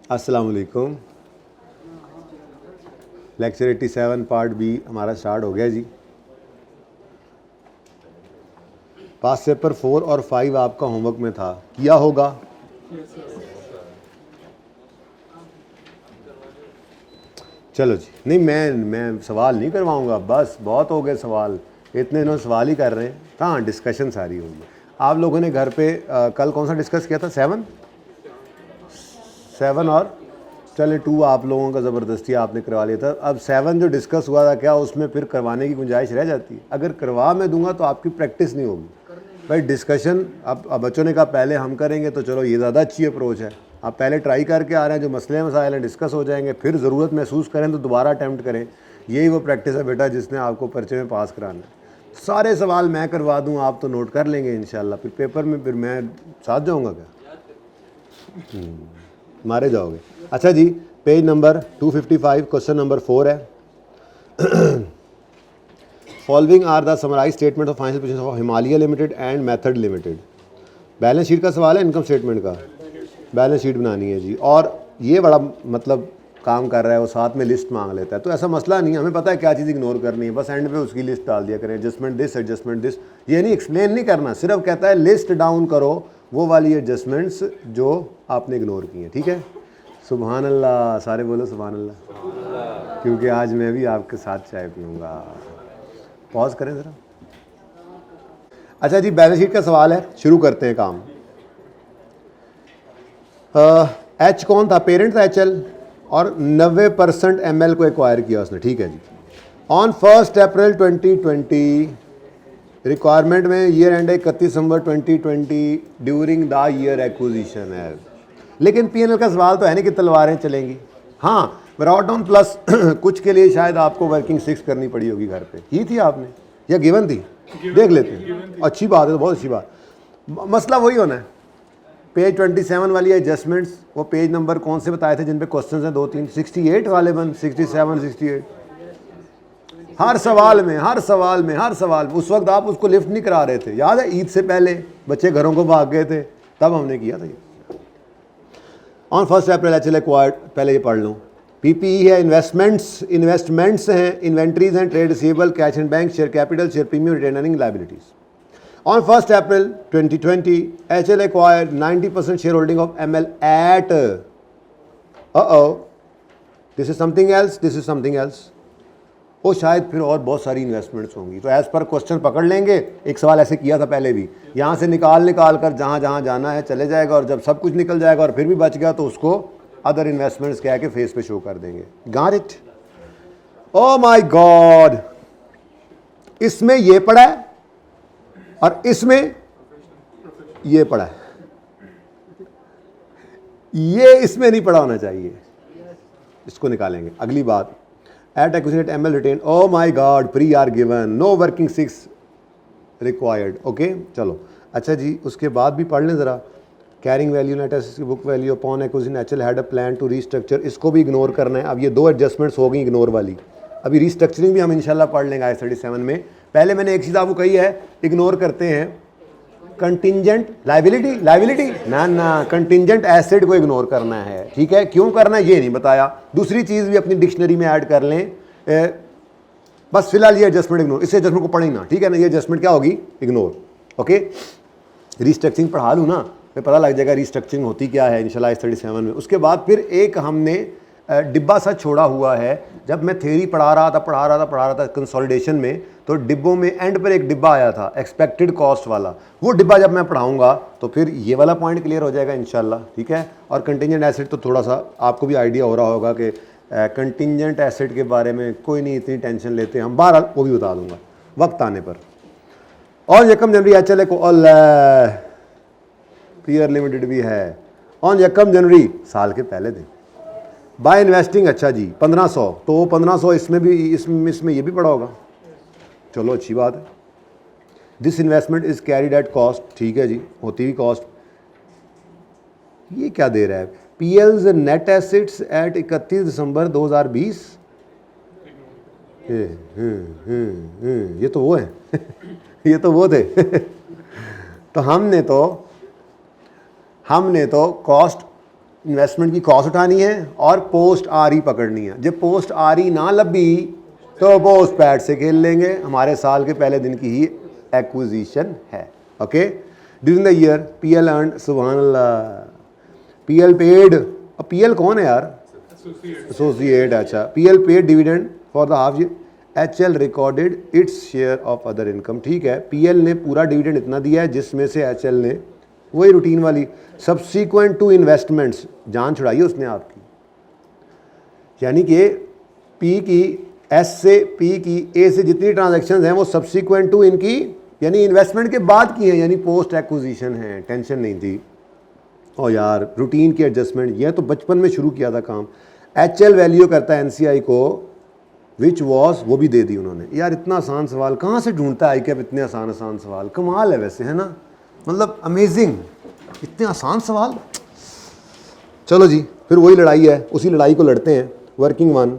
अस्सलाम वालेकुम। Lecture 87 part B हमारा स्टार्ट हो गया जी। पास पेपर 4 और 5 आपका होमवर्क में था, किया होगा। चलो जी, नहीं मैं सवाल नहीं करवाऊंगा, बस बहुत हो गए सवाल, इतने दिनों सवाल ही कर रहे हैं। हाँ, डिस्कशन सारी होगी। आप लोगों ने घर पे कल कौन सा डिस्कस किया था? 7 और चले 2 आप लोगों का ज़बरदस्ती आपने करवा लिया था। अब 7 जो डिस्कस हुआ था, क्या उसमें फिर करवाने की गुंजाइश रह जाती है? अगर करवा मैं दूंगा तो आपकी प्रैक्टिस नहीं होगी भाई। डिस्कशन अब बच्चों ने कहा पहले हम करेंगे, तो चलो ये ज़्यादा अच्छी अप्रोच है। आप पहले ट्राई करके आ रहे हैं, जो मसले मसाइल हैं डिस्कस हो जाएंगे, फिर ज़रूरत महसूस करें तो दोबारा अटैम्प्ट करें। यही वो प्रैक्टिस है बेटा जिसने आपको पर्चे में पास कराना है। सारे सवाल मैं करवा दूँ, आप तो नोट कर लेंगे इंशाल्लाह, फिर पेपर में फिर मैं साथ जाऊँगा क्या? मारे जाओगे। अच्छा जी, पेज नंबर 255 क्वेश्चन नंबर 4 है। Following are the summarize statement of financial position of Himalaya limited and method limited. Balance sheet का सवाल है, इनकम स्टेटमेंट का। बैलेंस शीट बनानी है जी, और ये बड़ा मतलब काम कर रहा है, वो साथ में लिस्ट मांग लेता है। तो ऐसा मसला नहीं है, हमें पता है क्या चीज़ इग्नोर करनी है, बस एंड पे उसकी लिस्ट डाल दिया करें। एडजस्टमेंट दिस, एडजस्टमेंट दिस, ये नहीं एक्सप्लेन नहीं करना, सिर्फ कहता है लिस्ट डाउन करो वो वाली एडजस्टमेंट्स जो आपने इग्नोर की हैं। ठीक है, सुभान अल्लाह, सारे बोलो सुभान अल्लाह, क्योंकि आज मैं भी आपके साथ चाय पीऊँगा। पॉज करें ज़रा। अच्छा जी, बैलेंस शीट का सवाल है, शुरू करते हैं काम। एच कौन था? पेरेंट था HL, और 90% ML को एक्वायर किया उसने। ठीक है जी। ऑन 1 अप्रैल 2020, रिक्वायरमेंट में ईयर एंड है 31 दिसंबर 2020 ड्यूरिंग द ईयर एक्विजिशन है। लेकिन PNL का सवाल तो है नहीं कि तलवारें चलेंगी। हाँ, ब्रॉट डाउन प्लस कुछ के लिए शायद आपको वर्किंग 6 करनी पड़ी होगी घर पे, की थी आपने या गिवन थी? देख लेते हैं, अच्छी बात है, तो बहुत अच्छी बात। मसला वही होना है। पेज 27 वाली एडजस्टमेंट्स, वो पेज नंबर कौन से बताए थे जिन पे क्वेश्चंस हैं? 2-3 68 वाले बन 67 68। हर सवाल में उस वक्त आप उसको लिफ्ट नहीं करा रहे थे, याद है? ईद से पहले बच्चे घरों को भाग गए थे, तब हमने किया था ये। ऑन 1 अप्रैल HL एक्वायर्ड, पहले ये पढ़ लो। PPE है, इन्वेस्टमेंट्स हैं, इन्वेंट्रीज हैं, trade receivable, cash and bank, share capital, share premium, retained earning, liabilities. On 1 April 2020, HL acquired 90% shareholding of ML at this is something else. वो शायद फिर और बहुत सारी इन्वेस्टमेंट्स होंगी। तो एज पर क्वेश्चन पकड़ लेंगे। एक सवाल ऐसे किया था पहले भी, यहाँ से निकाल कर जहाँ जहाँ जाना है चले जाएगा, और जब सब कुछ निकल जाएगा और फिर भी बच गया तो उसको अदर इन्वेस्टमेंट्स कह के फेस पे शो कर देंगे। Got it? Oh my God, इसमें ये पड़ा है और इसमें ये पड़ा है, ये इसमें नहीं पड़ा होना चाहिए, इसको निकालेंगे। अगली बात, at acquisition ML retained, oh my god, pre are given, no working 6 required. Okay, चलो। अच्छा जी, उसके बाद भी पढ़ लें ज़रा। कैरिंग वैल्यू, नेट एसेट्स की book value upon acquisition HL had a plan to restructure, इसको भी इग्नोर करना है। अब ये 2 एडजस्टमेंट्स हो गई इग्नोर वाली, अभी रीस्ट्रक्चरिंग भी हम इंशाल्लाह पढ़ लेंगे IS 37 में। पहले मैंने एक चीज़ आपको कही है, इग्नोर करते हैं कंटिंजेंट लाइबिलिटी ना, कंटिंजेंट एसेट को इग्नोर करना है। ठीक है, क्यों करना है ये नहीं बताया। दूसरी चीज़ भी अपनी डिक्शनरी में ऐड कर लें। बस फिलहाल ये एडजस्टमेंट इग्नोर, इस एडजस्टमेंट को पढ़ें ना, ठीक है ना? ये एडजस्टमेंट क्या होगी? इग्नोर। ओके, रीस्ट्रक्चरिंग पढ़ा लूँ ना, फिर पता लग जाएगा रीस्ट्रक्चरिंग होती क्या है इंशाल्लाह IS 37 में। उसके बाद फिर एक हमने डिब्बा सा छोड़ा हुआ है। जब मैं थ्योरी पढ़ा रहा था कंसोलिडेशन में, तो डिब्बों में एंड पर एक डिब्बा आया था एक्सपेक्टेड कॉस्ट वाला। वो डिब्बा जब मैं पढ़ाऊंगा तो फिर ये वाला पॉइंट क्लियर हो जाएगा इंशाल्लाह। ठीक है, और कंटिंजेंट एसेट तो थोड़ा सा आपको भी आइडिया हो रहा होगा कि कंटिंजेंट एसेट के बारे में कोई नहीं इतनी टेंशन लेते हम, बहरहाल वो भी बता दूंगा वक्त आने पर। और यकम जनवरी HL को क्लियर लिमिटेड भी है ऑन यकम जनवरी, साल के पहले दिन। बाय इन्वेस्टिंग, अच्छा जी 1500, तो 1500 इसमें भी इसमें ये भी पड़ा होगा। चलो अच्छी बात है। This investment is carried at cost, ठीक है जी, होती हुई कॉस्ट। ये क्या दे रहा है? PL's नेट एसेट्स एट 31 दिसंबर 2020। ये तो वो है ये तो वो थे तो हमने तो कॉस्ट इन्वेस्टमेंट की कॉस्ट उठानी है और पोस्ट आर पकड़नी है। जब पोस्ट आर ना लभी तो पोस्ट पैड से खेल लेंगे, हमारे साल के पहले दिन की ही एक्विजिशन है। Okay, during the year PL earn, सुभान अल्लाह, PL पेड, अब PL कौन है यार? एसोसिएट। अच्छा, PL paid dividend for the half year, HL recorded its share of other income. ठीक है, PL ने पूरा डिविडेंड इतना दिया है जिसमें से HL ने वही रूटीन वाली सब्सीक्वेंट टू इन्वेस्टमेंट्स, जान छुड़ाई उसने आपकी, यानी कि P की S से P की A से जितनी ट्रांजैक्शंस हैं वो सब्सीक्वेंट टू इनकी यानी इन्वेस्टमेंट के बाद की हैं, यानी पोस्ट एक्विजिशन है। टेंशन नहीं थी। और यार रूटीन की एडजस्टमेंट, यह तो बचपन में शुरू किया था काम। HL वैल्यू करता है NCI को विच वॉज, वो भी दे दी उन्होंने। यार इतना आसान सवाल कहाँ से ढूंढता है ICAP, इतने आसान सवाल, कमाल है वैसे, है ना, मतलब अमेजिंग, इतने आसान सवाल। चलो जी, फिर वही लड़ाई है, उसी लड़ाई को लड़ते हैं। वर्किंग 1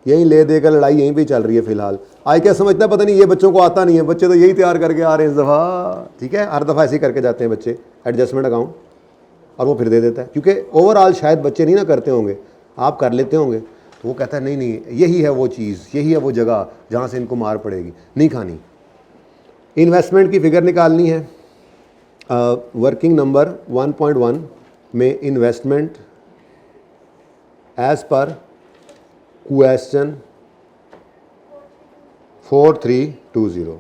यहीं ले देकर लड़ाई यहीं पे चल रही है फिलहाल। ICAP समझता है पता नहीं ये बच्चों को आता नहीं है, बच्चे तो यही तैयार करके आ रहे हैं इस दफ़ा। ठीक है, हर दफ़ा ऐसे ही करके जाते हैं बच्चे एडजस्टमेंट अकाउंट, और वो फिर दे देता है, क्योंकि ओवरऑल शायद बच्चे नहीं ना करते होंगे, आप कर लेते होंगे, तो वो कहता है नहीं नहीं यही है वो चीज़, यही है वो जगह जहाँ से इनको मार पड़ेगी, नहीं खानी। इन्वेस्टमेंट की फिगर निकालनी है। वर्किंग नंबर 1.1 में इन्वेस्टमेंट एज पर क्वेश्चन 4320।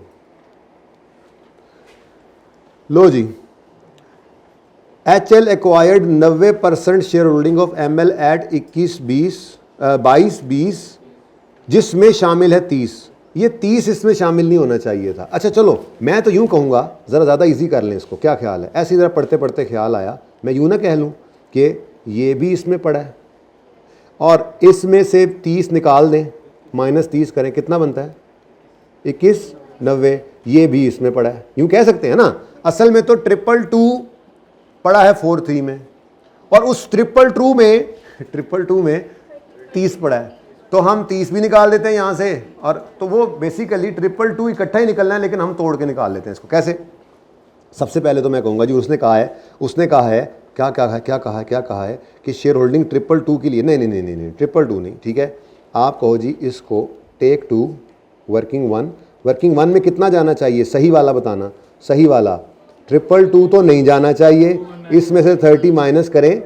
लो जी, HL acquired 90% share holding of ML at 22-20 जिसमें शामिल है 30। ये 30 इसमें शामिल नहीं होना चाहिए था। अच्छा चलो, मैं तो यूं कहूँगा, ज़रा ज़्यादा इजी कर लें इसको, क्या ख्याल है? ऐसी ज़रा पढ़ते पढ़ते ख्याल आया, मैं यूं ना कह लूँ कि ये भी इसमें पड़ा है और इसमें से 30 निकाल दें, -30 करें, कितना बनता है? 21, 90, ये भी इसमें पड़ा है, यूं कह सकते हैं ना। असल में तो 222 पड़ा है 43 में, और उस 222 में 30 पड़ा है, तो हम 30 भी निकाल देते हैं यहाँ से, और तो वो बेसिकली 222 इकट्ठा ही निकलना है, लेकिन हम तोड़ के निकाल लेते हैं इसको। कैसे? सबसे पहले तो मैं कहूँगा जी, उसने कहा है क्या कहा है कि शेयर होल्डिंग 222 के लिए, नहीं 222 नहीं, ठीक है, आप कहो जी इसको टेक 2 वर्किंग 1 में कितना जाना चाहिए, सही वाला बताना, सही वाला 222 तो नहीं जाना चाहिए, इसमें से 30 माइनस करें,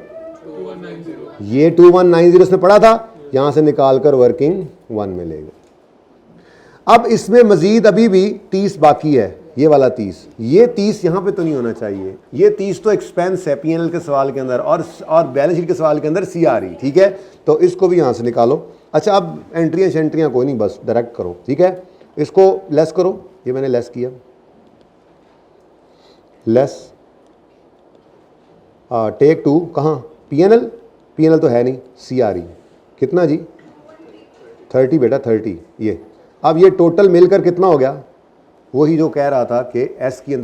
ये 2190 इसमें पड़ा था, यहाँ से निकाल कर वर्किंग 1 में ले गए। अब इसमें मजीद अभी भी 30 बाकी है, ये वाला 30, ये 30 यहाँ पे तो नहीं होना चाहिए, ये 30 तो एक्सपेंस है PNL के सवाल के अंदर और बैलेंस शीट के सवाल के अंदर CRE, ठीक है, तो इसको भी यहाँ से निकालो। अच्छा, अब एंट्रियाँ कोई नहीं, बस डायरेक्ट करो, ठीक है, इसको लेस करो, ये मैंने लेस किया, लेस टेक 2 कहाँ, PNL तो है नहीं, CRE कितना जी, 30 बेटा 30, ये अब ये टोटल मिलकर कितना हो गया, वही जो कह रहा था कि एस के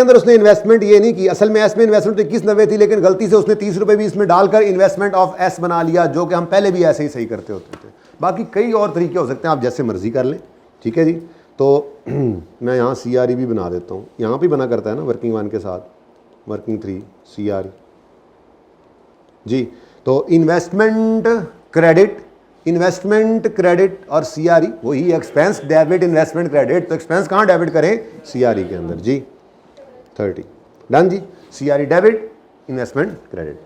अंदर उसने इन्वेस्टमेंट ये नहीं की। असल में एस में इन्वेस्टमेंट 2190 थी, लेकिन गलती से उसने 30 रुपये भी इसमें डालकर इन्वेस्टमेंट ऑफ एस बना लिया, जो कि हम पहले भी ऐसे ही सही करते होते थे। बाकी कई और तरीके हो सकते हैं, आप जैसे मर्जी कर लें, ठीक है जी। तो मैं यहाँ CRE भी बना देता हूँ, यहाँ भी बना करता है ना वर्किंग 1 के साथ, वर्किंग 3 CRE जी। तो इन्वेस्टमेंट क्रेडिट और CRE वही, एक्सपेंस डेबिट इन्वेस्टमेंट क्रेडिट, तो एक्सपेंस कहाँ डेबिट करें, CRE के अंदर जी। 30 डन जी, CRE डेबिट इन्वेस्टमेंट क्रेडिट।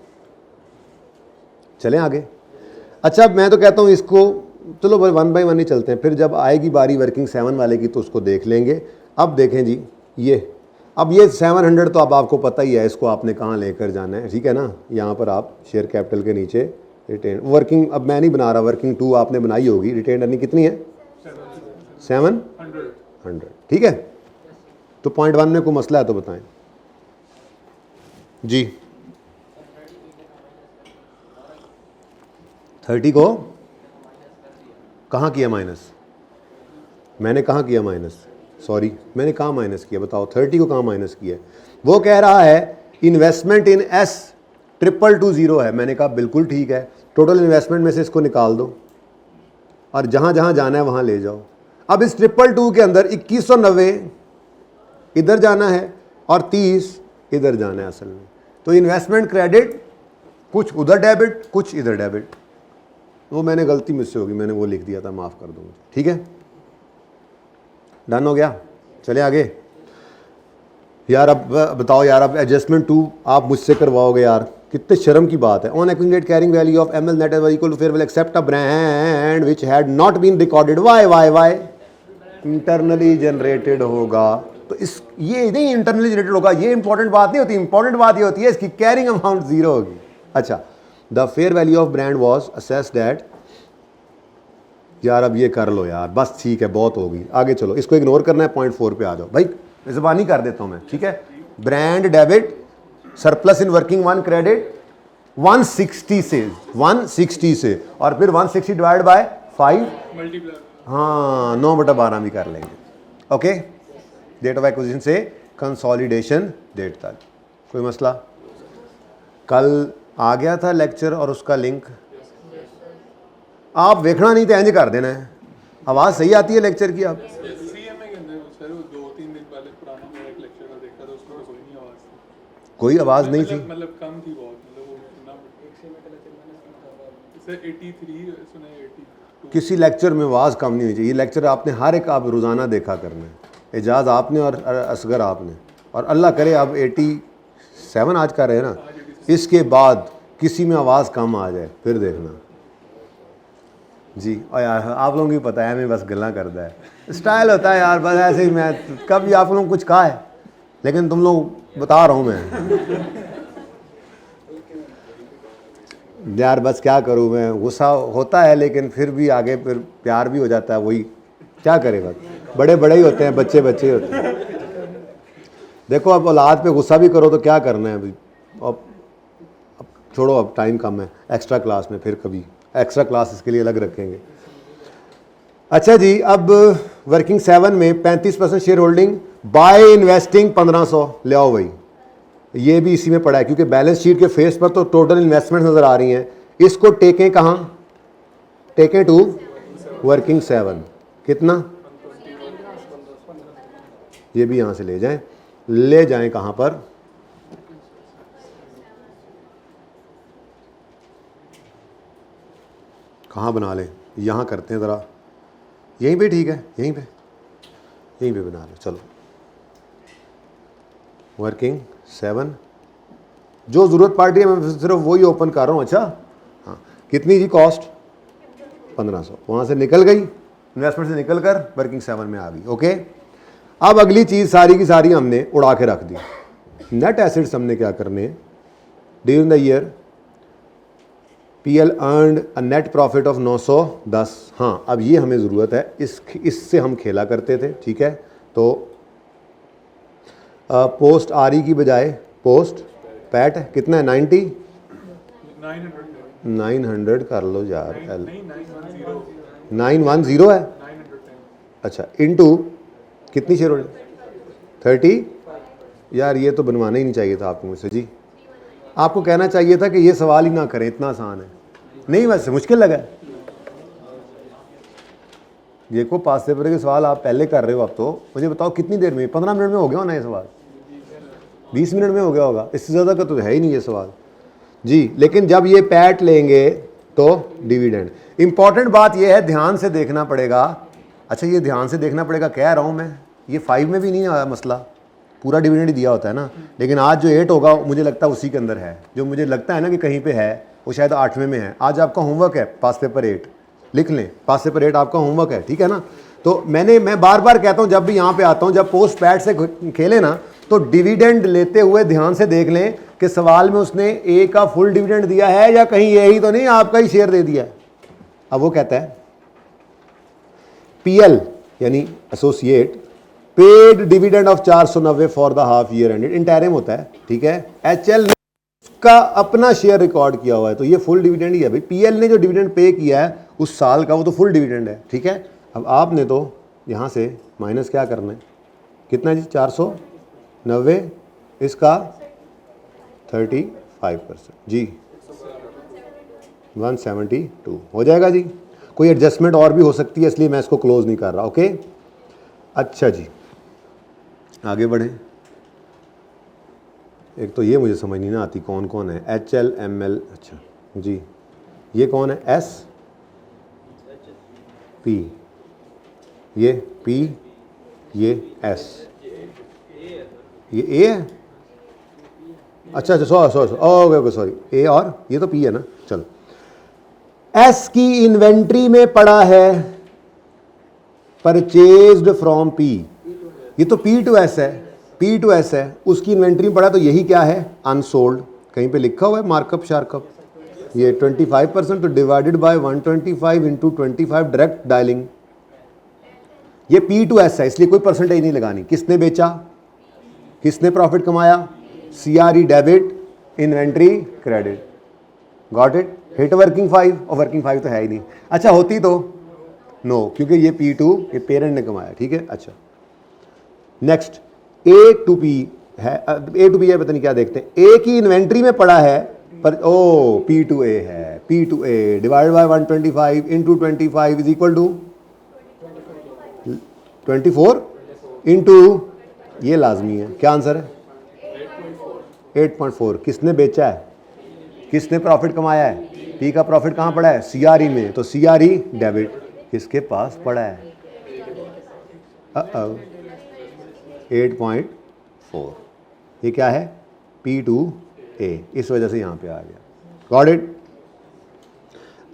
चलें आगे। अच्छा, मैं तो कहता हूँ इसको चलो 1 बाय 1 ही चलते हैं, फिर जब आएगी बारी वर्किंग 7 वाले की तो उसको देख लेंगे। अब देखें जी, अब ये 700 तो अब आपको पता ही है, इसको आपने कहाँ लेकर जाना है, ठीक है ना। यहाँ पर आप शेयर कैपिटल के नीचे रिटेन वर्किंग, अब मैं नहीं बना रहा, वर्किंग 2 आपने बनाई होगी, रिटेन अर्निंग कितनी है 700, ठीक है। तो पॉइंट 1 में कोई मसला है तो बताएं जी। 30 को कहाँ किया माइनस, मैंने कहाँ किया माइनस, सॉरी मैंने कहाँ माइनस किया, बताओ 30 को कहाँ माइनस किया। वो कह रहा है इन्वेस्टमेंट इन S 222 है, मैंने कहा बिल्कुल ठीक है, टोटल इन्वेस्टमेंट में से इसको निकाल दो और जहाँ जहाँ जाना है वहाँ ले जाओ। अब इस 222 के अंदर 2190 इधर जाना है और 30 इधर जाना है असल में, तो इन्वेस्टमेंट क्रेडिट कुछ उधर डेबिट, कुछ इधर डेबिट। वो मैंने गलती मुझसे होगी, मैंने वो लिख दिया था, माफ़ कर दो मुझे। ठीक है, डन हो गया। चले आगे यार। अब बताओ यार, अब एडजस्टमेंट 2 आप मुझसे करवाओगे यार, कितने शर्म की बात है। On exchange rate carrying value of ML net equal to fair value except a brand which had not been recorded. Why internally generated होगा। तो इस ये नहीं इंटरनली जनरेटेड होगा, ये इंपॉर्टेंट बात नहीं होती। इंपॉर्टेंट बात ये होती है इसकी कैरिंग अमाउंट 0 होगी। अच्छा, the fair value of brand was assessed at, यार अब ये कर लो यार, बस ठीक है, बहुत होगी। आगे चलो, इसको इग्नोर करना है, पॉइंट 4 पे आ जाओ भाई, ज़बानी कर देता हूँ मैं। ठीक है, brand debit surplus in working 1 credit 160 से, 160 से, और फिर 160 डिवाइड बाय 5 मल्टीप्लाई, हाँ 9/12 भी कर लेंगे। ओके, डेट ऑफ एक्विजिशन से कंसोलिडेशन डेट तक, कोई मसला? कल आ गया था लेक्चर और उसका लिंक, आप देखना नहीं तो इंज कर देना है। आवाज़ सही आती है लेक्चर की? आप कोई आवाज़ नहीं थी, मतलब कम थी बहुत, मतलब 83 सुना, 82। किसी लेक्चर में आवाज़ कम नहीं हुई चाहिए। लेक्चर आपने हर एक आप रोज़ाना देखा करना है, एजाज आपने और असगर आपने, और अल्लाह करे आप 87 आज कर रहे हैं ना, इसके बाद किसी में आवाज़ कम आ जाए फिर देखना जी। और यार आप लोगों को पता है मैं बस गल्ला करता है, स्टाइल होता है यार, बस ऐसे ही। मैं कभी आप लोगों को कुछ कहा है, लेकिन तुम लोग बता रहा हूँ मैं यार, बस क्या करूँ मैं, गुस्सा होता है लेकिन फिर भी आगे फिर प्यार भी हो जाता है। वही क्या करे, बस बड़े बड़े ही होते हैं, बच्चे बच्चे ही होते हैं। देखो अब औलाद पे गुस्सा भी करो तो क्या करना है अभी। अब छोड़ो, अब टाइम कम है, एक्स्ट्रा क्लास में फिर कभी एक्स्ट्रा क्लास इसके लिए अलग रखेंगे। अच्छा जी, अब वर्किंग 7 में 35% शेयर होल्डिंग बाय इन्वेस्टिंग 1500 ले आओ भाई, ये भी इसी में पड़ा है, क्योंकि बैलेंस शीट के फेस पर तो टोटल इन्वेस्टमेंट नज़र आ रही हैं। इसको टेकें कहाँ, टेकें टू वर्किंग 7, कितना, ये भी यहाँ से ले जाएं कहाँ पर, कहाँ बना लें, यहाँ करते हैं ज़रा, यहीं पे ठीक है, यहीं पे बना लो। चलो वर्किंग 7, जो ज़रूरत पार्टी है मैं सिर्फ वही ओपन कर रहा हूँ। अच्छा हाँ, कितनी जी कॉस्ट, 1500, वहाँ से निकल गई, इन्वेस्टमेंट से निकल कर वर्किंग 7 में आ गई। ओके, अब अगली चीज़ सारी की सारी हमने उड़ा के रख दी। नेट एसेट्स हमने क्या करने, during the year PL earned a net profit of 910। हाँ, अब ये हमें ज़रूरत है, इससे हम खेला करते थे। ठीक है, तो पोस्ट RE की बजाय पोस्ट पैट कितना है, 90 900 कर लो यार, 910 है। अच्छा, इनटू कितनी शेयर होल्डिंग, 30। यार ये तो बनवाना ही नहीं चाहिए था आपको मुझसे जी, आपको कहना चाहिए था कि ये सवाल ही ना करें, इतना आसान है। नहीं, वैसे मुश्किल लगा है। देखो पास पेपर के सवाल आप पहले कर रहे हो, अब तो मुझे बताओ कितनी देर में, 15 मिनट में हो गया होना ये सवाल, 20 मिनट में हो गया होगा, इससे ज़्यादा का तो है ही नहीं ये सवाल जी। लेकिन जब ये पैट लेंगे तो डिविडेंड, इंपॉर्टेंट बात ये है, ध्यान से देखना पड़ेगा। अच्छा, ये ध्यान से देखना पड़ेगा कह रहा हूँ मैं, ये 5 में भी नहीं आया मसला, पूरा डिविडेंड ही दिया होता है ना। लेकिन आज जो 8 होगा मुझे लगता है उसी के अंदर है, जो मुझे लगता है ना कि कहीं पे है, वो शायद 8वें में है। आज आपका होमवर्क है, पास पेपर 8 लिख लें, पास पेपर 8 आपका होमवर्क है, ठीक है ना। तो मैं बार बार कहता हूँ, जब भी यहाँ पे आता हूँ, जब पोस्ट पैट से खेले ना, तो डिविडेंड लेते हुए ध्यान से देख लें कि सवाल में उसने ए का फुल डिविडेंड दिया है या कहीं यही तो नहीं आपका ही शेयर दे दिया है। अब वो कहता है PL यानी associate paid dividend of 490 for the half year ended, interim होता है, ठीक है। HL ने उसका अपना शेयर रिकॉर्ड किया हुआ है, तो ये फुल डिविडेंड ही है भाई। PL ने जो डिविडेंड पे किया है उस साल का, वो तो फुल डिविडेंड है, ठीक है। अब आपने तो यहाँ से माइनस क्या करना है, कितना जी, 490, इसका 35% जी, 172 हो जाएगा जी। कोई एडजस्टमेंट और भी हो सकती है, इसलिए मैं इसको क्लोज नहीं कर रहा। ओके, अच्छा जी आगे बढ़ें। एक तो ये मुझे समझ नहीं ना आती कौन कौन है, HL ML, अच्छा जी, ये कौन है, SP, ये P, ये S, ये A है, अच्छा अच्छा sorry okay okay sorry, A और ये तो P है ना। चलो, S की इन्वेंट्री में पड़ा है परचेज्ड फ्रॉम P, ये तो P to S है, P to S है, उसकी इन्वेंट्री में पड़ा, तो यही क्या है, अनसोल्ड। कहीं पे लिखा हुआ है मार्कअप शार्कअप, ये 25% तो divided by 125 into 25 direct dialing, ये P to S है, इसलिए कोई परसेंटेज नहीं लगानी। किसने बेचा, किसने प्रॉफिट कमाया, CRE debit, inventory credit, got it. Hit working 5, और वर्किंग 5 तो है ही नहीं, अच्छा होती तो नो, क्योंकि ये P2 ये पेरेंट ने कमाया, ठीक है। अच्छा नेक्स्ट A to P है, A to B है, पता नहीं क्या देखते हैं। A की इन्वेंट्री में पड़ा है पर ओ P to A है, P to A divide by 125 into 25 is equal to 24 into, ये लाजमी है, क्या आंसर है 8.4। किसने बेचा है, किसने प्रॉफिट कमाया है, P का प्रॉफिट कहाँ पड़ा है, CRE में, तो CRE डेबिट किसके पास पड़ा है, 8.4, ये क्या है P to A, इस वजह से यहाँ पे आ गया, गॉट इट।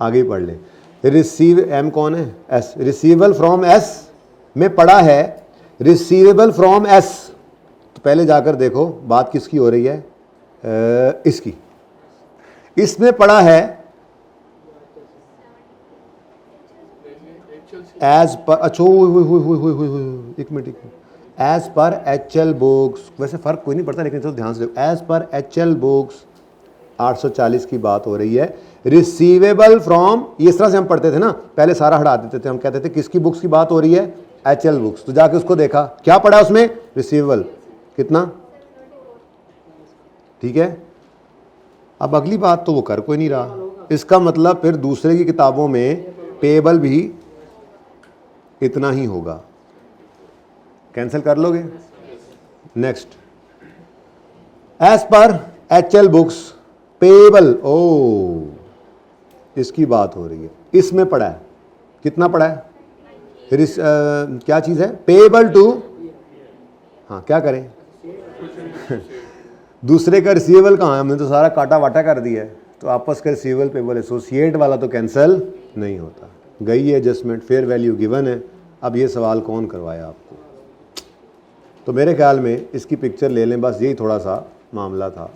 आगे पढ़ ले, रिसीव, M कौन है, S, रिसीवेबल फ्रॉम S में पड़ा है, रिसीवेबल फ्रॉम S, तो पहले जाकर देखो बात किसकी हो रही है, इसकी, इसमें पड़ा है एज पर, अच्छा एक मिनट, एज पर HL बुक्स, वैसे फ़र्क कोई नहीं पड़ता लेकिन चलो ध्यान से देखो, एज पर HL बुक्स 840 की बात हो रही है, रिसीवेबल फ्रॉम, इस तरह से हम पढ़ते थे ना, पहले सारा हटा देते थे, हम कहते थे किसकी बुक्स की बात हो रही है, HL बुक्स, तो जाके उसको देखा क्या पड़ा उसमें, रिसीवेबल कितना, ठीक है। अब अगली बात तो वो कर कोई नहीं रहा, इसका मतलब फिर दूसरे की किताबों में पेएबल भी इतना ही होगा, कैंसिल कर लोगे। नेक्स्ट, एज पर HL बुक्स पेएबल, ओ इसकी बात हो रही है, इसमें पड़ा है, कितना पड़ा है, क्या चीज़ है, पेएबल टू, हाँ क्या करें दूसरे का रिसीवेबल कहाँ है, हमने तो सारा काटा वाटा कर दिया है, तो आपस का रिसीवेबल पेएबल एसोसिएट वाला तो कैंसिल नहीं होता, गई है एडजस्टमेंट, फेयर वैल्यू गिवन है। अब ये सवाल कौन करवाया आपको, तो मेरे ख्याल में इसकी पिक्चर ले लें, बस यही थोड़ा सा मामला था,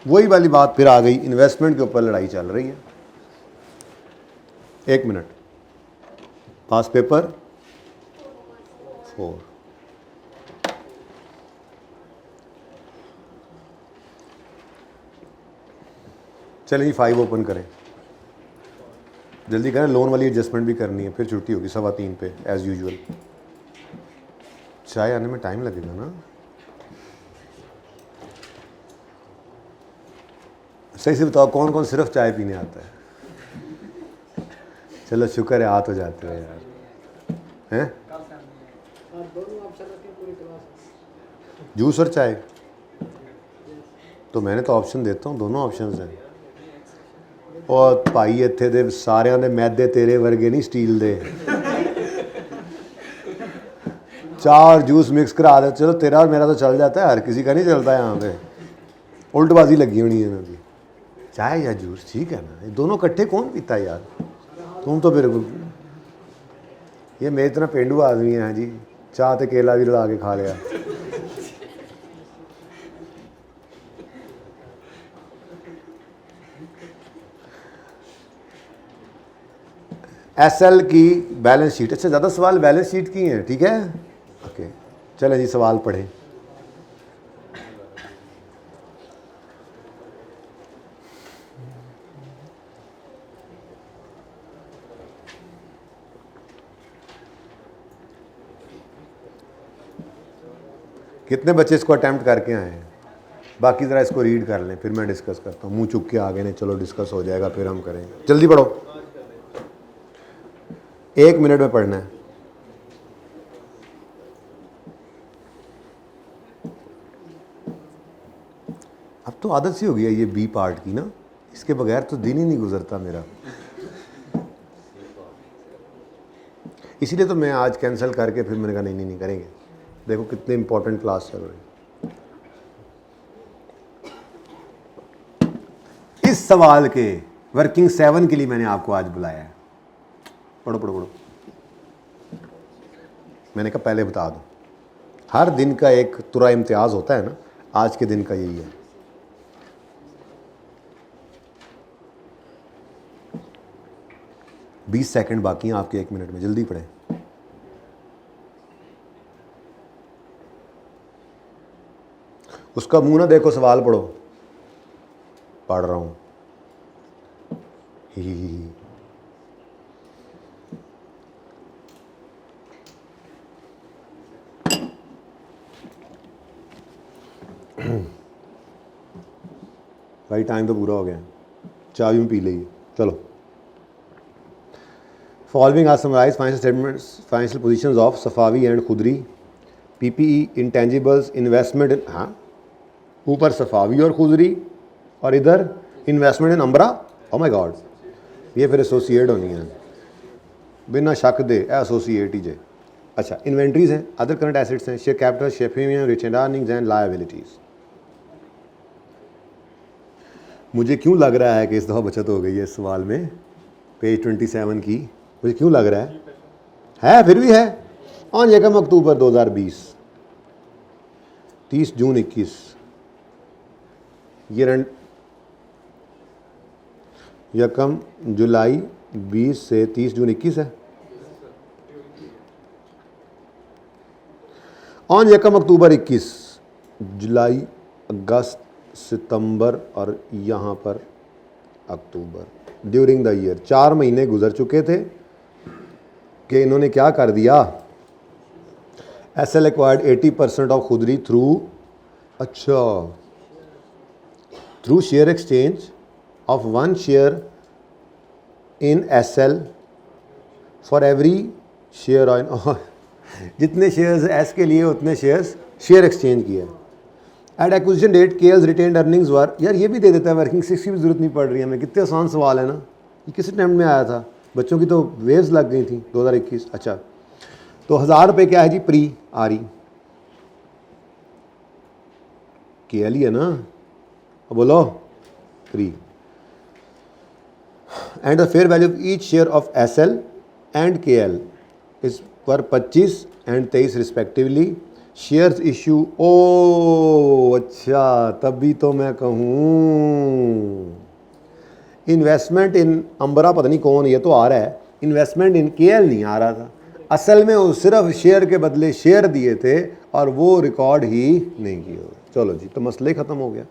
वही वाली बात फिर आ गई, इन्वेस्टमेंट के ऊपर लड़ाई चल रही है। एक मिनट, पास पेपर 4, चलिए 5 ओपन करें, जल्दी करें, लोन वाली एडजस्टमेंट भी करनी है, फिर छुट्टी होगी 3:15 पे एज़ यूजुअल। चाय आने में टाइम लगेगा ना, सही से बताओ कौन कौन सिर्फ चाय पीने आता है, चलो शुक्र है, हाथ हो जाते हो यार, हैं जूस और चाय, तो मैंने तो ऑप्शन देता हूँ, दोनों ऑप्शन हैं। और भाई इत्थे दे सारिਆਂ ਦੇ मैदे तेरे वर्गे नहीं स्टील दे, 4 जूस मिक्स करा दे, चलो तेरा और मेरा तो चल जाता है, हर किसी का नहीं चलता है, यहाँ पे उल्टबाजी लगी होनी है इन्होंने, चाय या जूस ठीक है ना, ये दोनों इकट्ठे कौन पीता है यार, तुम तो बिल्कुल, ये मेरी तरह पेंडू आदमी है जी, चाह तो केला भी लड़ा के खा लिया। SL की बैलेंस शीट, अच्छा ज़्यादा सवाल बैलेंस शीट की हैं, ठीक है, ओके चलें जी सवाल पढ़ें। कितने बच्चे इसको अटैम्प्ट करके आए हैं, बाकी ज़रा इसको रीड कर लें, फिर मैं डिस्कस करता हूँ, मुँह चुप के आगे नहीं, चलो डिस्कस हो जाएगा, फिर हम करेंगे, जल्दी पढ़ो, 1 मिनट में पढ़ना है। तो आदत सी हो गई है ये बी पार्ट की ना, इसके बगैर तो दिन ही नहीं गुजरता मेरा। इसीलिए तो मैं आज कैंसिल करके फिर मैंने कहा नहीं करेंगे। देखो कितने इंपॉर्टेंट क्लास चल रही है। इस सवाल के वर्किंग 7 के लिए मैंने आपको आज बुलाया है। पढ़ो पढ़ो पढ़ो। मैंने कहा पहले बता दो, हर दिन का एक तुरा इम्तियाज होता है ना, आज के दिन का यही है। बीस सेकंड बाकी हैं आपके 1 मिनट में, जल्दी पढ़ें। उसका मुंह ना देखो, सवाल पढ़ो। पढ़ रहा हूं। ही। भाई टाइम तो पूरा हो गया, चाय भी पी लीजिए। चलो, following are summarize financial statements, financial positions of सफावी एंड खुदरी, पीपीई, इंटेंजिबल्स, इन्वेस्टमेंट इन, हाँ ऊपर सफावी और खुदरी और इधर इन्वेस्टमेंट इन अंबरा। ओ माय गॉड, ये फिर एसोसिएट होनी है, बिना शक दे एसोसिएट ही जे। अच्छा, इन्वेंट्रीज हैं, अदर करंट एसेट्स हैं, share capital, share premium, retained earnings and liabilities. मुझे क्यों लग रहा है कि इस दफ़ा बचत हो गई है इस सवाल में, पेज 27 की। मुझे क्यों लग रहा है फिर भी है। ऑन 1 अक्टूबर 2020, 30 जून 21, ये 1 जुलाई 20 से 30 जून 21 है। ऑन 1 अक्टूबर 21, जुलाई, अगस्त, सितंबर और यहाँ पर अक्टूबर, ड्यूरिंग द ईयर 4 महीने गुजर चुके थे कि इन्होंने क्या कर दिया। एसएल एक्वायर्ड 80% ऑफ खुदरी थ्रू, अच्छा, through share exchange of 1 share in SL for every share on, जितने शेयर्स एस के लिए उतने शेयर्स शेयर एक्सचेंज किया। At acquisition date KL's retained earnings were, यार ये भी दे देता है, वर्किंग 6 की भी जरूरत नहीं पड़ रही है हमें। कितने आसान सवाल है ना, ये किस अटेम्प्ट में आया था, बच्चों की तो वेव्स लग गई थी 2021। अच्छा, तो 1000 रुपये क्या है जी, प्री आरी केएल ही है ना, बोलो pre. And the fair value of each share of SL and KL is पर 25 and 23 respectively. Shares issue, oh अच्छा, तभी तो मैं कहूँ इन्वेस्टमेंट इन अंबरा, पता नहीं कौन, ये तो आ रहा है, इन्वेस्टमेंट इन केएल नहीं आ रहा था। असल में वो सिर्फ शेयर के बदले शेयर दिए थे और वो रिकॉर्ड ही नहीं किए। चलो जी, तो मसला ही ख़त्म हो गया।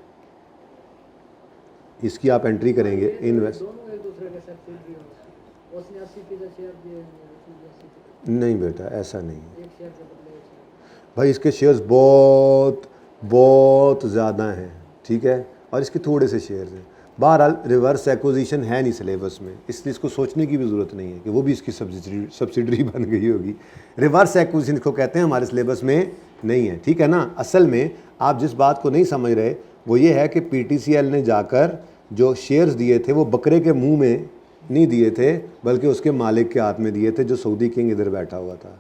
इसकी आप एंट्री करेंगे इन्वेस्ट, नहीं बेटा ऐसा नहीं है भाई, इसके शेयर्स बहुत ज़्यादा हैं, ठीक है, और इसके थोड़े से शेयर्स हैं। बहरहाल रिवर्स एक्विजिशन है नहीं सिलेबस में, इसलिए इसको सोचने की भी ज़रूरत नहीं है कि वो भी इसकी सब्सिडरी बन गई होगी। रिवर्स एक्विजिशन को कहते हैं, हमारे सिलेबस में नहीं है, ठीक है ना। असल में आप जिस बात को नहीं समझ रहे वो ये है कि पीटीसीएल ने जाकर जो शेयर्स दिए थे वो बकरे के मुंह में नहीं दिए थे, बल्कि उसके मालिक के हाथ में दिए थे, जो सऊदी किंग इधर बैठा हुआ था।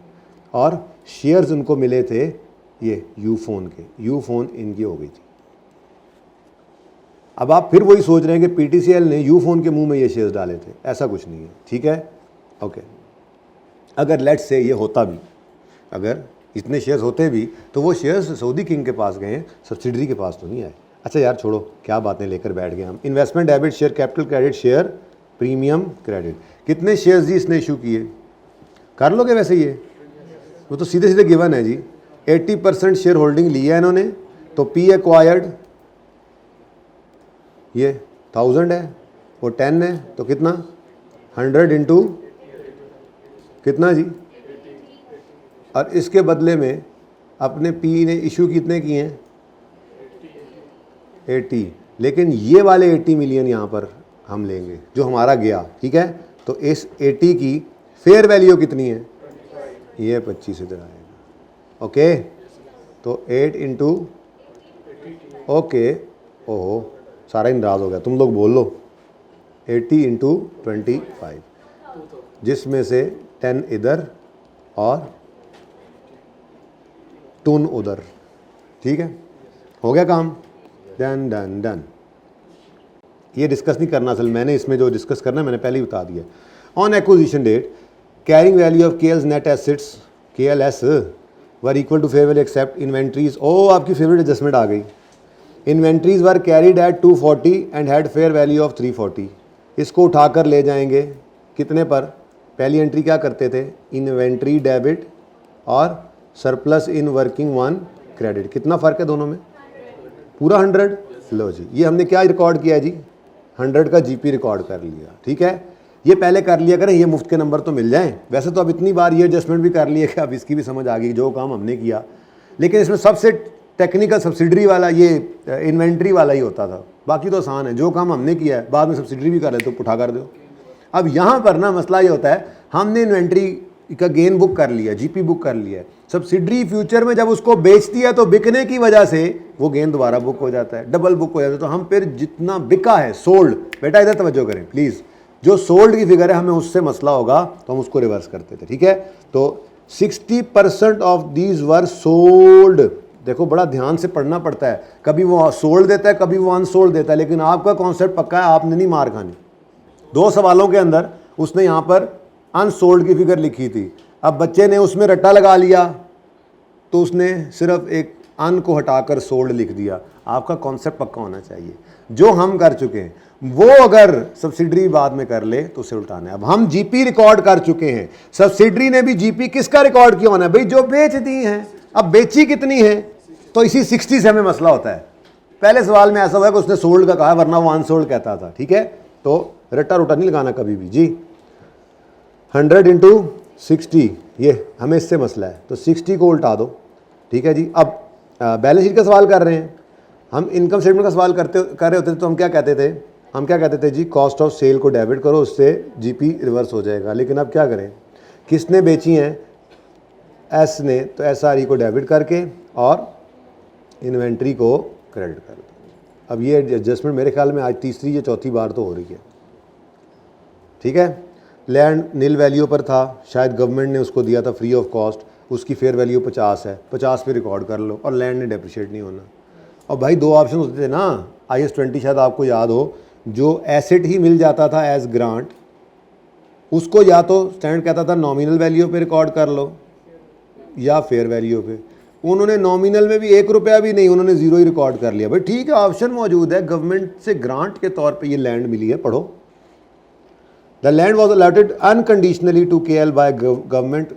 और शेयर्स उनको मिले थे ये यूफोन के, यूफोन इनकी हो गई थी। अब आप फिर वही सोच रहे हैं कि पीटीसीएल ने यूफोन के मुंह में ये शेयर्स डाले थे, ऐसा कुछ नहीं है, ठीक है, ओके। अगर लेट्स से ये होता भी, अगर इतने शेयर्स होते भी, तो वो शेयर्स सऊदी किंग के पास गए हैं, सब्सिडरी के पास तो नहीं आए। अच्छा यार छोड़ो, क्या बातें लेकर बैठ गए हम। Investment debit, share capital credit, share premium credit, कितने शेयर्स जी इसने इशू किए, कर लोगे वैसे, ये वो तो सीधे सीधे गिवन है जी। 80% शेयर होल्डिंग लिया है इन्होंने, तो पी एक्वायर्ड ये 1000 है, वो 10 है, तो कितना 100 इंटू कितना जी, और इसके बदले में अपने पी ने इशू कितने किए हैं 80, लेकिन ये वाले 80 मिलियन यहाँ पर हम लेंगे जो हमारा गया, ठीक है। तो इस 80 की फेयर वैल्यू कितनी है, ये 25 इधर आएगा, ओके। तो 8 इंटू, ओके, ओहो सारा ही नाराज़ हो गया, तुम लोग बोल लो। 80 इंटू 25, जिसमें से 10 इधर और 2 उधर। ठीक है, हो गया काम, डन डन डन। ये डिस्कस नहीं करना, असल मैंने इसमें जो डिस्कस करना है मैंने पहले ही बता दिया। On acquisition date carrying value of KL's net assets KLS were equal to fair value except inventories. ओ आपकी फेवरेट एडजस्टमेंट आ गई। Inventories were carried at 240 and had fair value of 340। इसको उठाकर ले जाएंगे कितने पर? पहली एंट्री क्या करते थे? इन्वेंट्री डेबिट और सरप्लस इन वर्किंग 1 क्रेडिट। कितना फ़र्क है दोनों में? पूरा 100। लो जी, ये हमने क्या रिकॉर्ड किया जी? 100 का GP रिकॉर्ड कर लिया। ठीक है, ये पहले कर लिया करें, ये मुफ्त के नंबर तो मिल जाएं। वैसे तो अब इतनी बार ये एडजस्टमेंट भी कर लिए कि अब इसकी भी समझ आ गई जो काम हमने किया, लेकिन इसमें सबसे टेक्निकल सब्सिडरी वाला ये इन्वेंट्री वाला ही होता था। बाकी तो आसान है, जो काम हमने किया है बाद में सब्सिडरी भी कर ले तो उठा कर दो। अब यहाँ पर ना मसला ये होता है, हमने इन्वेंट्री का गेन बुक कर लिया, GP बुक कर लिया है, सब्सिडरी फ्यूचर में जब उसको बेचती है तो बिकने की वजह से वो गेन दोबारा बुक हो जाता है, डबल बुक हो जाता है। तो हम फिर जितना बिका है सोल्ड, बेटा इधर तवज्जो करें प्लीज़, जो सोल्ड की फिगर है हमें उससे मसला होगा तो हम उसको रिवर्स करते थे। ठीक है, तो 60% ऑफ दीज वर सोल्ड। देखो बड़ा ध्यान से पढ़ना पड़ता है, कभी वो सोल्ड देता है कभी वो अनसोल्ड देता है, लेकिन आपका कॉन्सेप्ट पक्का है, आपने नहीं मार खानी। 2 सवालों के अंदर उसने यहाँ पर अनसोल्ड की फिगर लिखी थी, अब बच्चे ने उसमें रट्टा लगा लिया तो उसने सिर्फ एक अन को हटाकर सोल्ड लिख दिया। आपका कॉन्सेप्ट पक्का होना चाहिए। जो हम कर चुके हैं वो अगर सब्सिडरी बाद में कर ले तो उसे उल्टाना है। अब हम GP रिकॉर्ड कर चुके हैं, सब्सिडरी ने भी GP किसका रिकॉर्ड किया होना है भाई? जो बेच दी है। अब बेची कितनी है? तो इसी 60 से हमें मसला होता है। पहले सवाल में ऐसा हुआ कि उसने सोल्ड का कहा, वरना वो अनसोल्ड कहता था। ठीक है, तो रट्टा रोटा नहीं लगाना कभी भी जी। 100 इंटू 60, ये हमें इससे मसला है, तो 60 को उल्टा दो। ठीक है जी, अब बैलेंस शीट का सवाल कर रहे हैं हम, इनकम स्टेटमेंट का सवाल कर रहे होते थे तो हम क्या कहते थे जी? कॉस्ट ऑफ सेल को डेबिट करो, उससे GP रिवर्स हो जाएगा। लेकिन अब क्या करें, किसने बेची हैं? S ने, तो SRE को डेबिट करके और इन्वेंट्री को क्रेडिट कर दो। अब ये एडजस्टमेंट मेरे ख्याल में आज तीसरी या चौथी बार तो हो रही है। ठीक है, लैंड नील वैल्यू पर था, शायद गवर्नमेंट ने उसको दिया था फ्री ऑफ कॉस्ट, उसकी फेयर वैल्यू 50 है, 50 पे रिकॉर्ड कर लो और लैंड ने डेप्रिशिएट नहीं होना। और भाई 2 ऑप्शन होते थे ना, IS 20 शायद आपको याद हो, जो एसेट ही मिल जाता था एज ग्रांट, उसको या तो स्टैंडर्ड कहता था नॉमिनल वैल्यू पे रिकॉर्ड कर लो या फेयर वैल्यू पे। उन्होंने नॉमिनल में भी 1 रुपया भी नहीं, उन्होंने 0 ही रिकॉर्ड कर लिया। भाई ठीक है, ऑप्शन मौजूद है, गवर्नमेंट से ग्रांट के तौर पे ये लैंड मिली है, पढ़ो। The land was allotted unconditionally to KL by government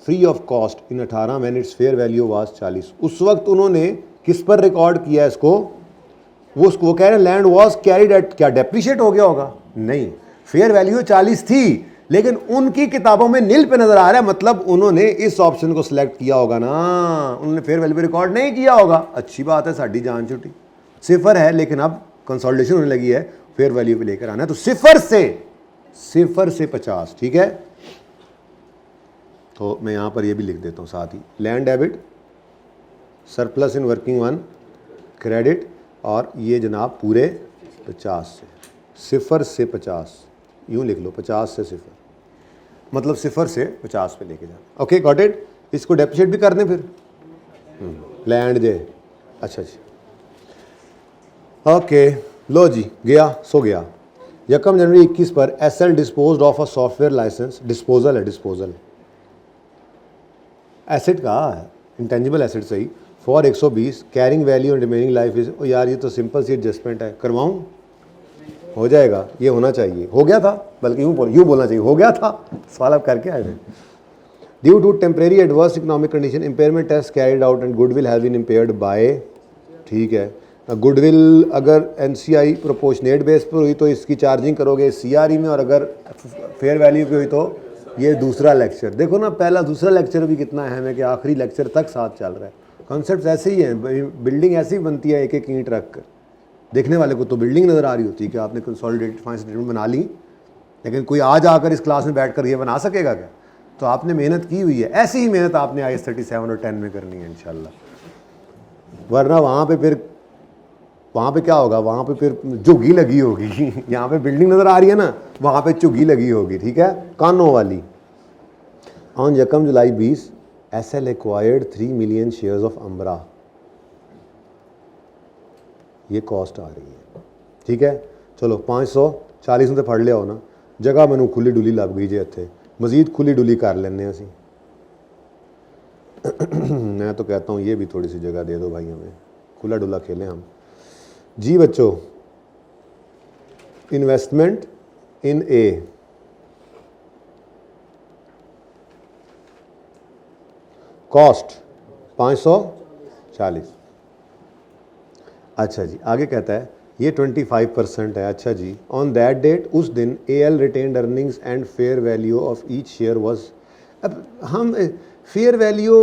free of cost in 18 when it's fair value was 40। उस वक्त उन्होंने किस पर रिकॉर्ड किया इसको? वो कह रहे हैं लैंड वॉज कैरिड एट, क्या डेप्रिशिएट हो गया होगा? नहीं, फेयर वैल्यू 40 थी, लेकिन उनकी किताबों में नील पे नजर आ रहा है, मतलब उन्होंने इस ऑप्शन को सिलेक्ट किया होगा ना, उन्होंने फेयर वैल्यू पे रिकॉर्ड नहीं किया होगा। अच्छी बात है, साड़ी जान छुट्टी। 0 है, लेकिन अब कंसोलिडेशन होने लगी है, फेयर वैल्यू पे लेकर आना है, तो 0 से 50। ठीक है, तो मैं यहाँ पर ये भी लिख देता हूँ साथ ही, land debit, surplus in working 1 credit, और ये जनाब पूरे 50 से 0 से 50, यूँ लिख लो 50 से 0, मतलब 0 से 50 पे लेके जाना। Okay got it. इसको डेप्रिशिएट भी कर दें फिर, लैंड जे, अच्छा अच्छा, ओके लो जी, गया सो गया। 1 जनवरी 21 पर SL disposed of a software licence, disposal है, डिस्पोजल एसेट का, इंटेंजिबल एसेट सही, for 120, carrying value and remaining life is. ओ यार ये तो सिंपल सी एडजस्टमेंट है, करवाऊँ? हो जाएगा, ये होना चाहिए, हो गया था, बल्कि यूँ बोलना चाहिए, हो गया था। सवाल आप करके आए थे। Due to temporary adverse economic condition impairment test carried out and goodwill have been impaired by. ठीक है, गुडविल अगर NCI प्रोपोर्शनेट बेस पर हुई तो इसकी चार्जिंग करोगे CRE में, और अगर फेयर वैल्यू पे हुई तो ये दूसरा लेक्चर। देखो ना, पहला दूसरा लेक्चर भी कितना अहम है कि आखिरी लेक्चर तक साथ चल रहा है। कॉन्सेप्ट ऐसे ही हैं, बिल्डिंग ऐसी ही बनती है, एक एक ईंट रख कर। देखने वाले को तो बिल्डिंग नज़र आ रही होती है कि आपने कंसोलिडेटेड फाइनेंशियल स्टेटमेंट बना ली, लेकिन कोई आज आकर इस क्लास में बैठकर ये बना सकेगा क्या? तो आपने मेहनत की हुई है, ऐसी ही मेहनत आपने IS 37 और 10 में करनी है इंशाल्लाह, वरना वहाँ पे फिर वहाँ पे क्या होगा, वहाँ पे फिर झुग्गी लगी होगी यहाँ पे बिल्डिंग नज़र आ रही है ना, वहाँ पे झुग्गी लगी होगी, ठीक है, कानों वाली। ऑन यकम July 20 SL acquired 3 million shares of अम्बरा, ये कॉस्ट आ रही है, ठीक है। चलो 540 में फड़ लिया हो ना, जगह मैनू खुली डुली लग गई जे इत्थे, मजीद खुली डुली कर लेने असी मैं तो कहता हूँ ये भी थोड़ी सी जगह दे दो भाई हमें, खुला डुला खेलें हम जी बच्चों। इन्वेस्टमेंट इन ए, कॉस्ट 540। अच्छा जी, आगे कहता है ये 25% है। अच्छा जी, ऑन दैट डेट, उस दिन AL retained earnings and fair value of each share was. अब हम फेयर वैल्यू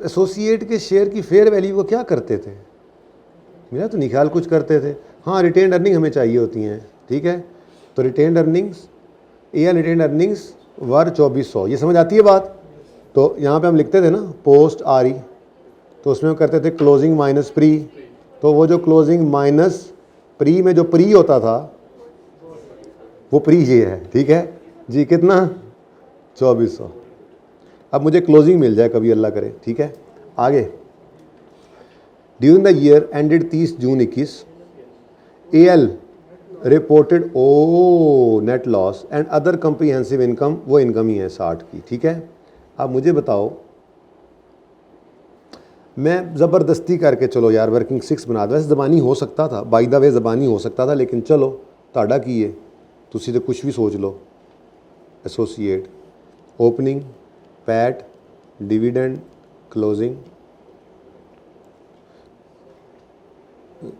एसोसिएट के शेयर की फेयर वैल्यू को क्या करते थे, मेरा तो नहीं ख्याल कुछ करते थे। हाँ, रिटेन्ड अर्निंग हमें चाहिए होती हैं, ठीक है। तो retained earnings, AL retained earnings were 2400, ये समझ आती है बात। तो यहाँ पे हम लिखते थे ना पोस्ट आरी, तो उसमें हम करते थे क्लोजिंग माइनस प्री, तो वो जो क्लोजिंग माइनस प्री में जो प्री होता था वो प्री ये है, ठीक है जी। कितना 2400। अब मुझे क्लोजिंग मिल जाए कभी, अल्लाह करे, ठीक है। आगे, during the year ended 30 June 21 AL reported a net loss and other comprehensive income, वो इनकम ही है 60 की, ठीक है। अब मुझे बताओ, मैं ज़बरदस्ती करके चलो यार वर्किंग 6 बना दो, वैसे ज़बानी हो सकता था, बाय द वे ज़बानी हो सकता था, लेकिन चलो ताड़ा की है, तुसी तो कुछ भी सोच लो। Associate, opening, PAT, dividend, closing,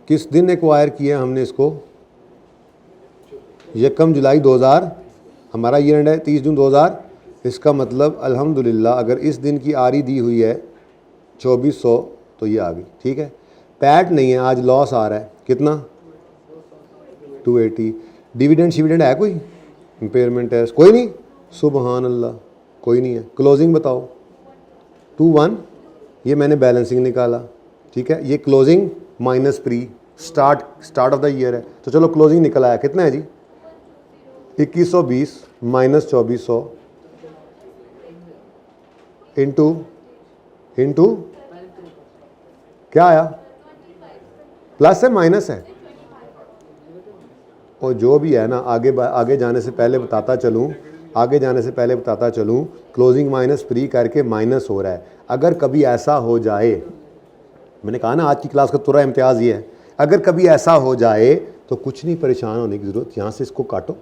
किस दिन एक्वायर किया हमने इसको, यकम जुलाई 2000, हमारा ईयर एंड है 30 जून 2000। इसका मतलब अल्हम्दुलिल्लाह अगर इस दिन की आरी दी हुई है 2400 तो ये आ गई, ठीक है। पैट नहीं है, आज लॉस आ रहा है, कितना 280। डिविडेंड शिविडेंड है कोई, इम्पेयरमेंट है कोई नहीं, सुबहान अल्लाह कोई नहीं है। क्लोजिंग बताओ 21, ये मैंने बैलेंसिंग निकाला, ठीक है। ये closing minus pre, start of the year है, तो चलो क्लोजिंग निकल आया, कितना है जी 2120 माइनस 2400 इंटू क्या आया, प्लस है माइनस है, और जो भी है ना आगे जाने से पहले बताता चलूँ, क्लोजिंग माइनस प्री करके माइनस हो रहा है। अगर कभी ऐसा हो जाए, मैंने कहा ना आज की क्लास का पूरा इम्तियाज़ ये है, अगर कभी ऐसा हो जाए तो कुछ नहीं परेशान होने की ज़रूरत, यहाँ से इसको काटो,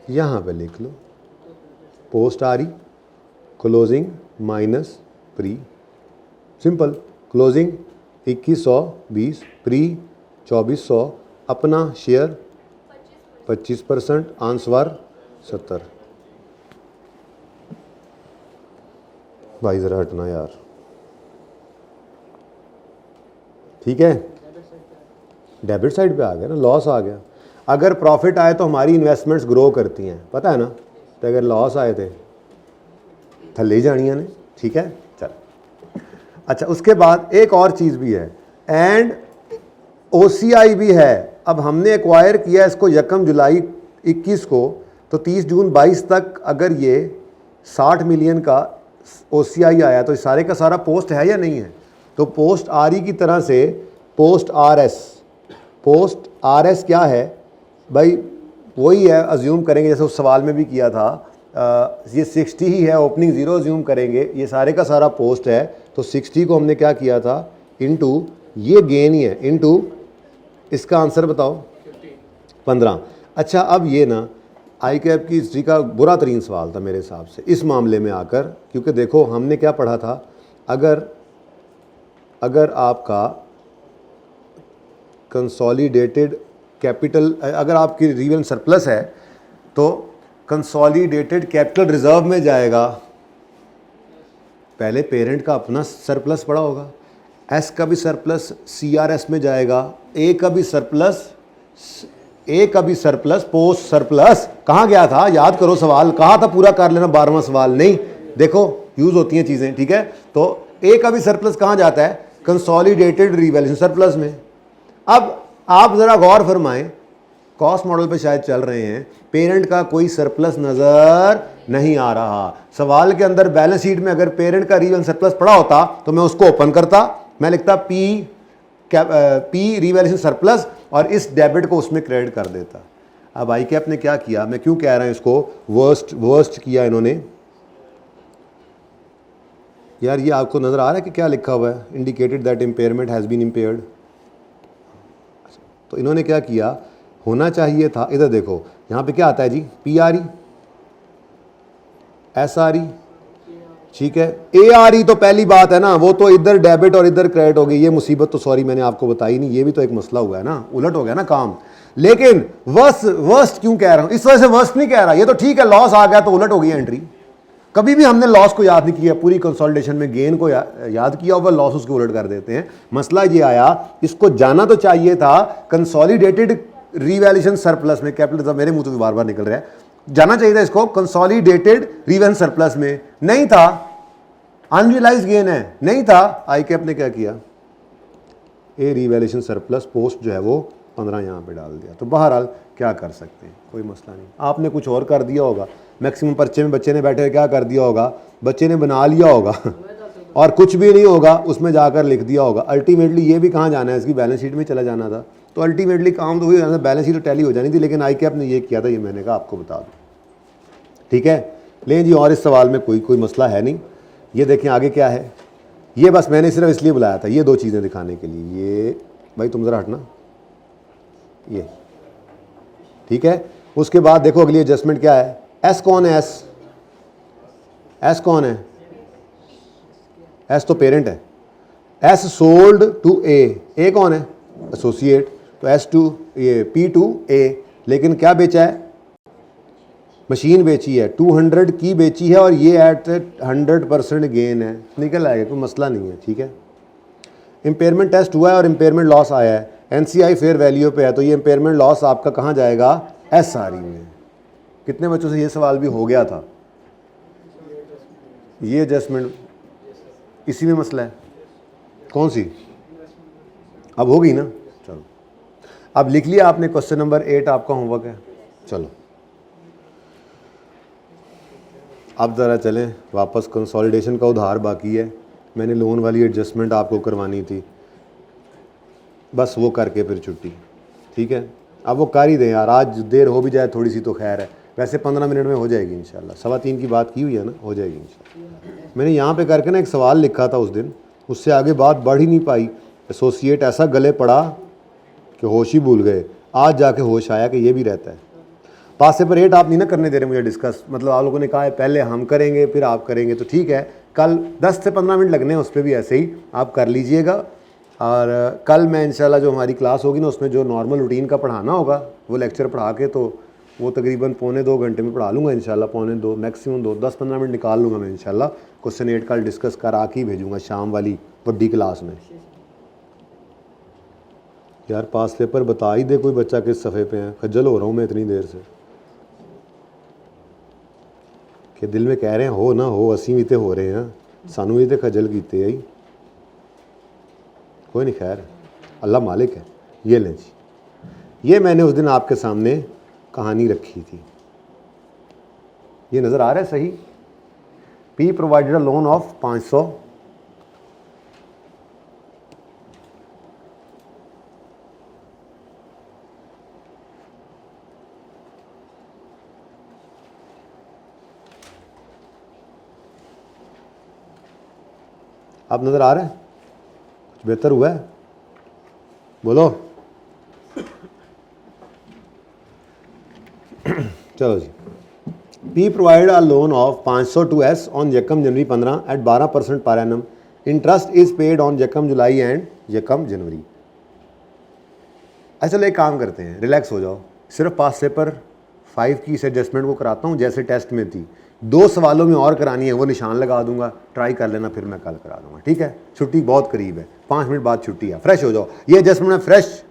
यहाँ पे लिख लो पोस्ट आ रही, closing minus pre, simple. Closing 2120, pre 2400, अपना शेयर 25%, आंसर 70। भाई ज़रा हटना यार, ठीक है। डेबिट साइड पे आ गया ना, लॉस आ गया। अगर प्रॉफिट आए तो हमारी इन्वेस्टमेंट्स ग्रो करती हैं, पता है ना, तो अगर लॉस आए थे थल्ले जानिया ने, ठीक है। चल अच्छा, उसके बाद एक और चीज़ भी है, एंड OCI भी है। अब हमने एक्वायर किया इसको यकम जुलाई 21 को, तो 30 जून 22 तक अगर ये 60 मिलियन का OCI आया तो सारे का सारा पोस्ट है या नहीं है, तो पोस्ट RE की तरह से पोस्ट RS क्या है भाई, वही है, अज्यूम करेंगे जैसे उस सवाल में भी किया था, ये 60 ही है, ओपनिंग 0 अज्यूम करेंगे, ये सारे का सारा पोस्ट है, तो 60 को हमने क्या किया था इनटू ये गेन ही है, इनटू इसका आंसर बताओ 15। अच्छा, अब ये ना आई कैप की हिस्ट्री का बुरा तरीन सवाल था मेरे हिसाब से इस मामले में आकर, क्योंकि देखो हमने क्या पढ़ा था, अगर आपका कंसोलिडेटेड कैपिटल, अगर आपकी रियल सरप्लस है तो कंसोलिडेटेड कैपिटल रिजर्व में जाएगा, पहले पेरेंट का अपना सरप्लस पड़ा होगा, एस का भी सरप्लस CRS में जाएगा, ए का भी सरप्लस पोस्ट सरप्लस। कहाँ गया था, याद करो सवाल, कहा था पूरा कर लेना 12वां सवाल, नहीं देखो यूज़ होती हैं चीज़ें, ठीक है। तो ए का भी सरप्लस कहाँ जाता है, कंसोलिडेटेड रिवैल्यूएशन सरप्लस में, अब आप ज़रा गौर फरमाएं, कॉस्ट मॉडल पे शायद चल रहे हैं, पेरेंट का कोई सरप्लस नज़र नहीं आ रहा। सवाल के अंदर बैलेंस शीट में अगर पेरेंट का रीवैल्यूएशन सरप्लस पड़ा होता तो मैं उसको ओपन करता, मैं लिखता पी रीवैल्यूएशन सरप्लस और इस डेबिट को उसमें क्रेडिट कर देता। अब आई कैप ने क्या किया, मैं क्यों कह रहा हूं इसको वर्स्ट किया इन्होंने। यार ये आपको नज़र आ रहा है कि क्या लिखा हुआ है, indicated that impairment has been impaired. तो इन्होंने क्या किया, होना चाहिए था, इधर देखो यहाँ पे क्या आता है जी, PRE SRE, ठीक है। ARE तो पहली बात है ना, वो तो इधर डेबिट और इधर क्रेडिट हो गई। ये मुसीबत तो सॉरी मैंने आपको बताई नहीं, ये भी तो एक मसला हुआ है ना, उलट हो गया ना काम। लेकिन वर्स्ट क्यों कह रहा हूं, इस वजह से वर्स्ट नहीं कह रहा, ये तो ठीक है लॉस आ गया तो उलट हो गई एंट्री। कभी भी हमने लॉस को याद नहीं किया, पूरी कंसोलिडेशन में गेन को याद किया हुआ, लॉस उसको उलट कर देते हैं। मसला ये आया, इसको जाना तो चाहिए था कंसोलिडेटेड रीवैल्यूएशन सरप्लस में, कैपिटल मेरे मुंह से बार बार निकल रहा है, जाना चाहिए था इसको कंसोलिडेटेड रीवैल्यूएशन सरप्लस में, नहीं था। अनरियलाइज गेन है, नहीं था। आई कैप ने क्या किया, ए रीवैल्यूएशन सरप्लस पोस्ट जो है वो 15 यहाँ पे डाल दिया। तो बहरहाल क्या कर सकते हैं, कोई मसला नहीं। आपने कुछ और कर दिया होगा, मैक्सिमम पर्चे में बच्चे ने बैठे हुए क्या कर दिया होगा, बच्चे ने बना लिया होगा और कुछ भी नहीं होगा, उसमें जाकर लिख दिया होगा। अल्टीमेटली ये भी कहाँ जाना है, इसकी बैलेंस शीट में चला जाना था। तो अल्टीमेटली काम तो हुई जाना, बैलेंस शीट तो टैली हो जानी थी, लेकिन आई कैप ने ये किया था, ये मैंने कहा आपको बता दूँ, ठीक है। लें जी, और इस सवाल में कोई मसला है नहीं। ये देखें आगे क्या है, ये बस मैंने सिर्फ इसलिए बुलाया था, ये दो चीज़ें दिखाने के लिए। ये भाई तुम ज़रा हटना, ये ठीक है। उसके बाद देखो अगली एडजस्टमेंट क्या है, एस कौन है, एस कौन है, एस तो पेरेंट है। एस सोल्ड टू ए कौन है, एसोसिएट। तो एस टू ये पी टू ए, लेकिन क्या बेचा है, मशीन बेची है, 200 की बेची है और ये एट 100% गेन है, निकल आएगा, कोई मसला नहीं है, ठीक है। इम्पेयरमेंट टेस्ट हुआ है और इम्पेयरमेंट लॉस आया है, NCI फेयर वैल्यू पे है, तो ये इम्पेयरमेंट लॉस आपका कहाँ जाएगा, SRE में। कितने बच्चों से ये सवाल भी हो गया था, ये एडजस्टमेंट इसी में मसला है, कौन सी, अब हो गई ना। चलो अब लिख लिया आपने, क्वेश्चन नंबर 8 आपका होमवर्क है। चलो अब ज़रा चलें वापस, कंसोलिडेशन का उधार बाकी है, मैंने लोन वाली एडजस्टमेंट आपको करवानी थी, बस वो करके फिर छुट्टी, ठीक है। अब वो कर ही दें यार, आज देर हो भी जाए थोड़ी सी तो खैर है, वैसे 15 मिनट में हो जाएगी इंशाल्लाह। 3:15 की बात की हुई है ना, हो जाएगी इंशाल्लाह। मैंने यहाँ पे करके ना एक सवाल लिखा था उस दिन, उससे आगे बात बढ़ ही नहीं पाई। एसोसिएट ऐसा गले पड़ा कि होश ही भूल गए, आज जाके होश आया कि ये भी रहता है। पास पेपर 8 आप नहीं ना करने दे रहे मुझे डिस्कस, मतलब आप लोगों ने कहा है पहले हम करेंगे फिर आप करेंगे, तो ठीक है, कल 10 से 15 मिनट लगने हैं उस पर भी ऐसे ही आप कर लीजिएगा। और कल मैं इंशाल्लाह जो हमारी क्लास होगी ना, उसमें जो नॉर्मल रूटीन का पढ़ाना होगा वो लेक्चर पढ़ा के, तो वो तकरीबन 1.25 घंटे में पढ़ा लूँगा इंशाल्लाह, 1.25 मैक्सिमम 10-15 मिनट निकाल लूँगा मैं इंशाल्लाह। क्वेश्चन 8 कल डिस्कस करा के ही भेजूँगा शाम वाली बड़ी क्लास में। यार पास पेपर बता ही दे कोई बच्चा किस सफ़े पे है, खज्जल हो रहा हूँ मैं इतनी देर से, कि दिल में कह रहे हैं हो ना हो, असी भी तो हो रहे हैं, सानू भी तो खजल कीते ही, कोई नहीं, खैर अल्लाह मालिक है। ये लें जी, ये मैंने उस दिन आपके सामने कहानी रखी थी, ये नज़र आ रहा है सही। P provided a loan of 500, आप नज़र आ रहे हैं, कुछ बेहतर हुआ है, बोलो। चलो जी, P provide a loan of 500 to S on यकम January 15 at 12% per annum, interest is paid on यकम जुलाई एंड यकम जनवरी। अच्छा चलो एक काम करते हैं, रिलैक्स हो जाओ, सिर्फ पास पेपर 5 की इस एडजस्टमेंट को कराता हूँ जैसे टेस्ट में थी, 2 सवालों में और करानी है वो निशान लगा दूंगा, ट्राई कर लेना, फिर मैं कल करा दूंगा, ठीक है। छुट्टी बहुत करीब है, 5 मिनट बाद छुट्टी है, फ्रेश हो जाओ। ये एडजस्टमेंट मैं